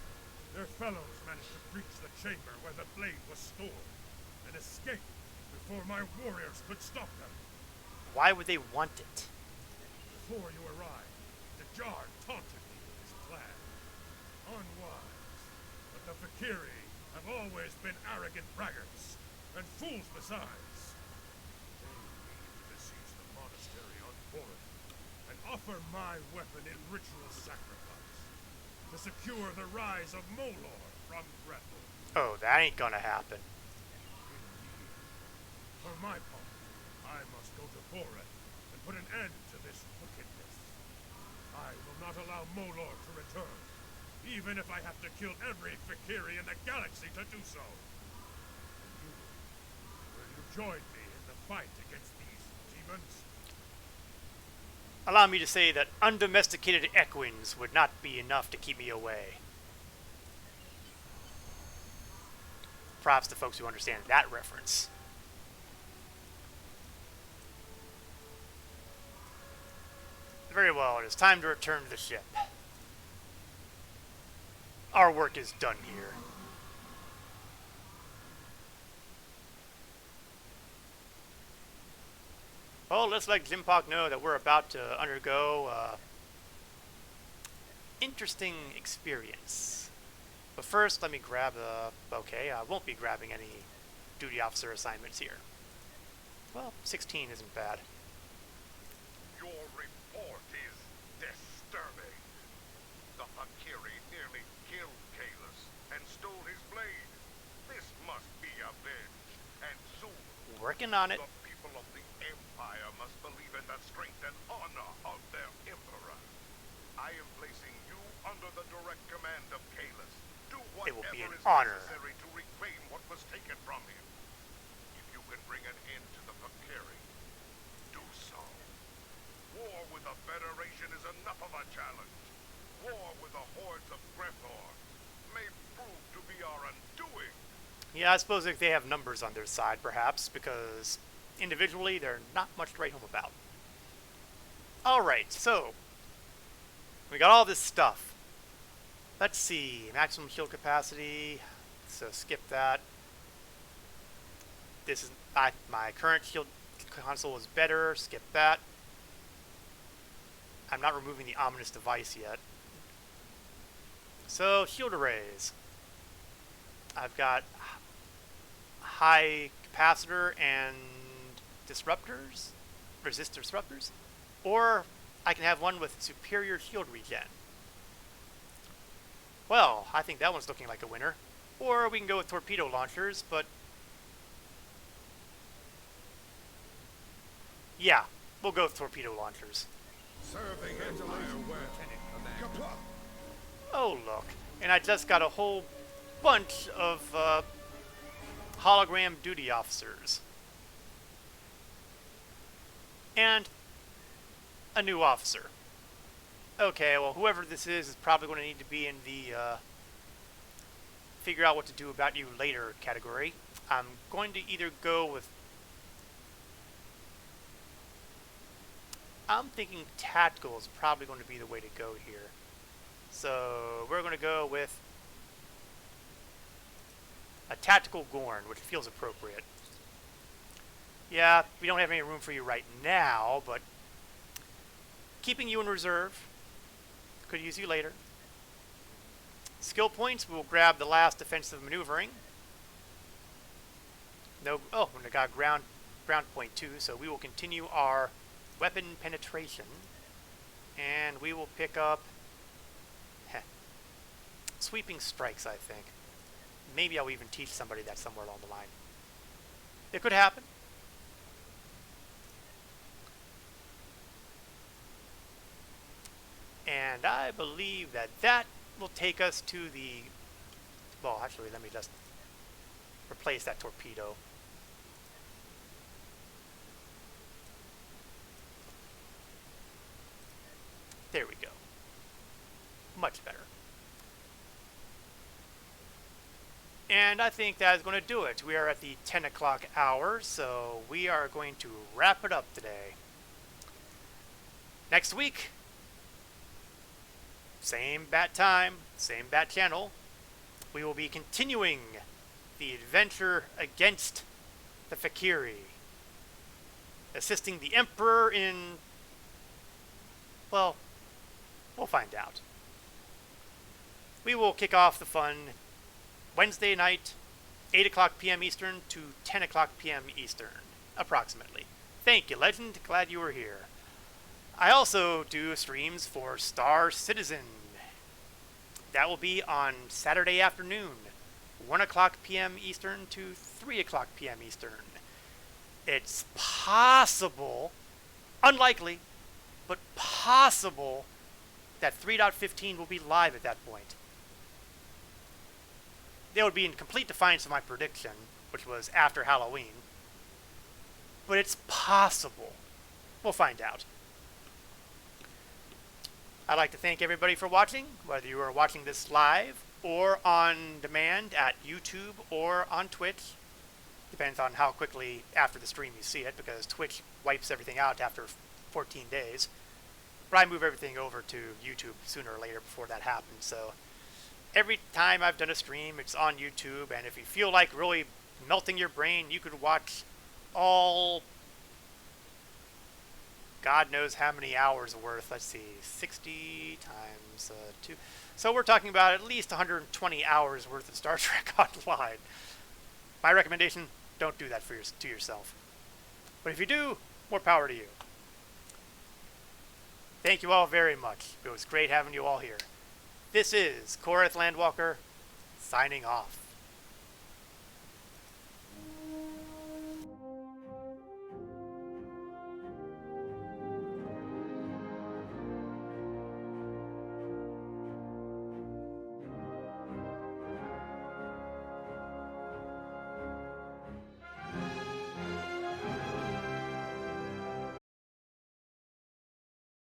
their fellows managed to breach the chamber where the blade was stored and escape before my warriors could stop them. Why would they want it? Before you arrived, the Jar taunted me with his plan. Unwise, but the Fakiri have always been arrogant braggarts, and fools besides. They need to besiege the monastery on Boris and offer my weapon in ritual sacrifice to secure the rise of Molor from Gretel. Oh, that ain't gonna happen. Indeed. For my part, I must go to Boris and put an end to this wickedness. I will not allow Molor to return, even if I have to kill every Fakiri in the galaxy to do so. And you, will you join me in the fight against these demons? Allow me to say that undomesticated equines would not be enough to keep me away. Props to folks who understand that reference. Very well, it is time to return to the ship. Our work is done here. Well, let's let Jimpock know that we're about to undergo interesting experience. But first, let me grab the... Okay, I won't be grabbing any duty officer assignments here. Well, 16 isn't bad. Your report is disturbing. The Fakiri nearly killed Kalis and stole his blade. This must be avenged, and soon. Working on it. The people of the Empire must believe in the strength and honor of their Emperor. I am placing you under the direct command of Kalis. Do It will be whatever an is honor. necessary to reclaim what was taken from him. If you can bring an end to the Fakiri, do so. War with the Federation is enough of a challenge. War with the hordes of Grethor may prove to be our undoing. Yeah, I suppose if they have numbers on their side, perhaps, because individually they're not much to write home about. Alright, so we got all this stuff. Let's see, maximum shield capacity, so skip that. This is my current shield console is better, skip that. I'm not removing the ominous device yet. So, shield arrays. I've got high capacitor and disruptors, resist disruptors, or I can have one with superior shield regen. Well, I think that one's looking like a winner. Or we can go with torpedo launchers, but yeah, we'll go with torpedo launchers. Serving Empire well. Oh look, and I just got a whole bunch of hologram duty officers. And a new officer. Okay, well, whoever this is probably going to need to be in the figure out what to do about you later category. I'm going to either go with... I'm thinking tactical is probably going to be the way to go here. So we're going to go with a tactical Gorn, which feels appropriate. Yeah, we don't have any room for you right now, but keeping you in reserve. Could use you later. Skill points, we'll grab the last defensive maneuvering. No, oh, we got ground point too, so we will continue our weapon penetration. And we will pick up sweeping strikes, I think. Maybe I'll even teach somebody that somewhere along the line. It could happen. And I believe that that will take us to the... Well, actually, let me just replace that torpedo. There we go. Much better. And I think that is going to do it. We are at the 10 o'clock hour, so we are going to wrap it up today. Next week, same bat time, same bat channel, we will be continuing the adventure against the Fakiri, assisting the Emperor in, well, we'll find out. We will kick off the fun Wednesday night, 8 o'clock p.m. Eastern to 10 o'clock p.m. Eastern, approximately. Thank you, Legend. Glad you were here. I also do streams for Star Citizen. That will be on Saturday afternoon, 1 o'clock p.m. Eastern to 3 o'clock p.m. Eastern. It's possible, unlikely, but possible that 3.15 will be live at that point. They would be in complete defiance of my prediction, which was after Halloween. But it's possible. We'll find out. I'd like to thank everybody for watching, whether you are watching this live or on demand at YouTube or on Twitch. Depends on how quickly after the stream you see it, because Twitch wipes everything out after 14 days. But I move everything over to YouTube sooner or later before that happens. So every time I've done a stream, it's on YouTube, and if you feel like really melting your brain, you could watch all... God knows how many hours worth. Let's see, 60 times 2. So we're talking about at least 120 hours worth of Star Trek Online. My recommendation, don't do that to yourself. But if you do, more power to you. Thank you all very much. It was great having you all here. This is Korath Landwalker, signing off.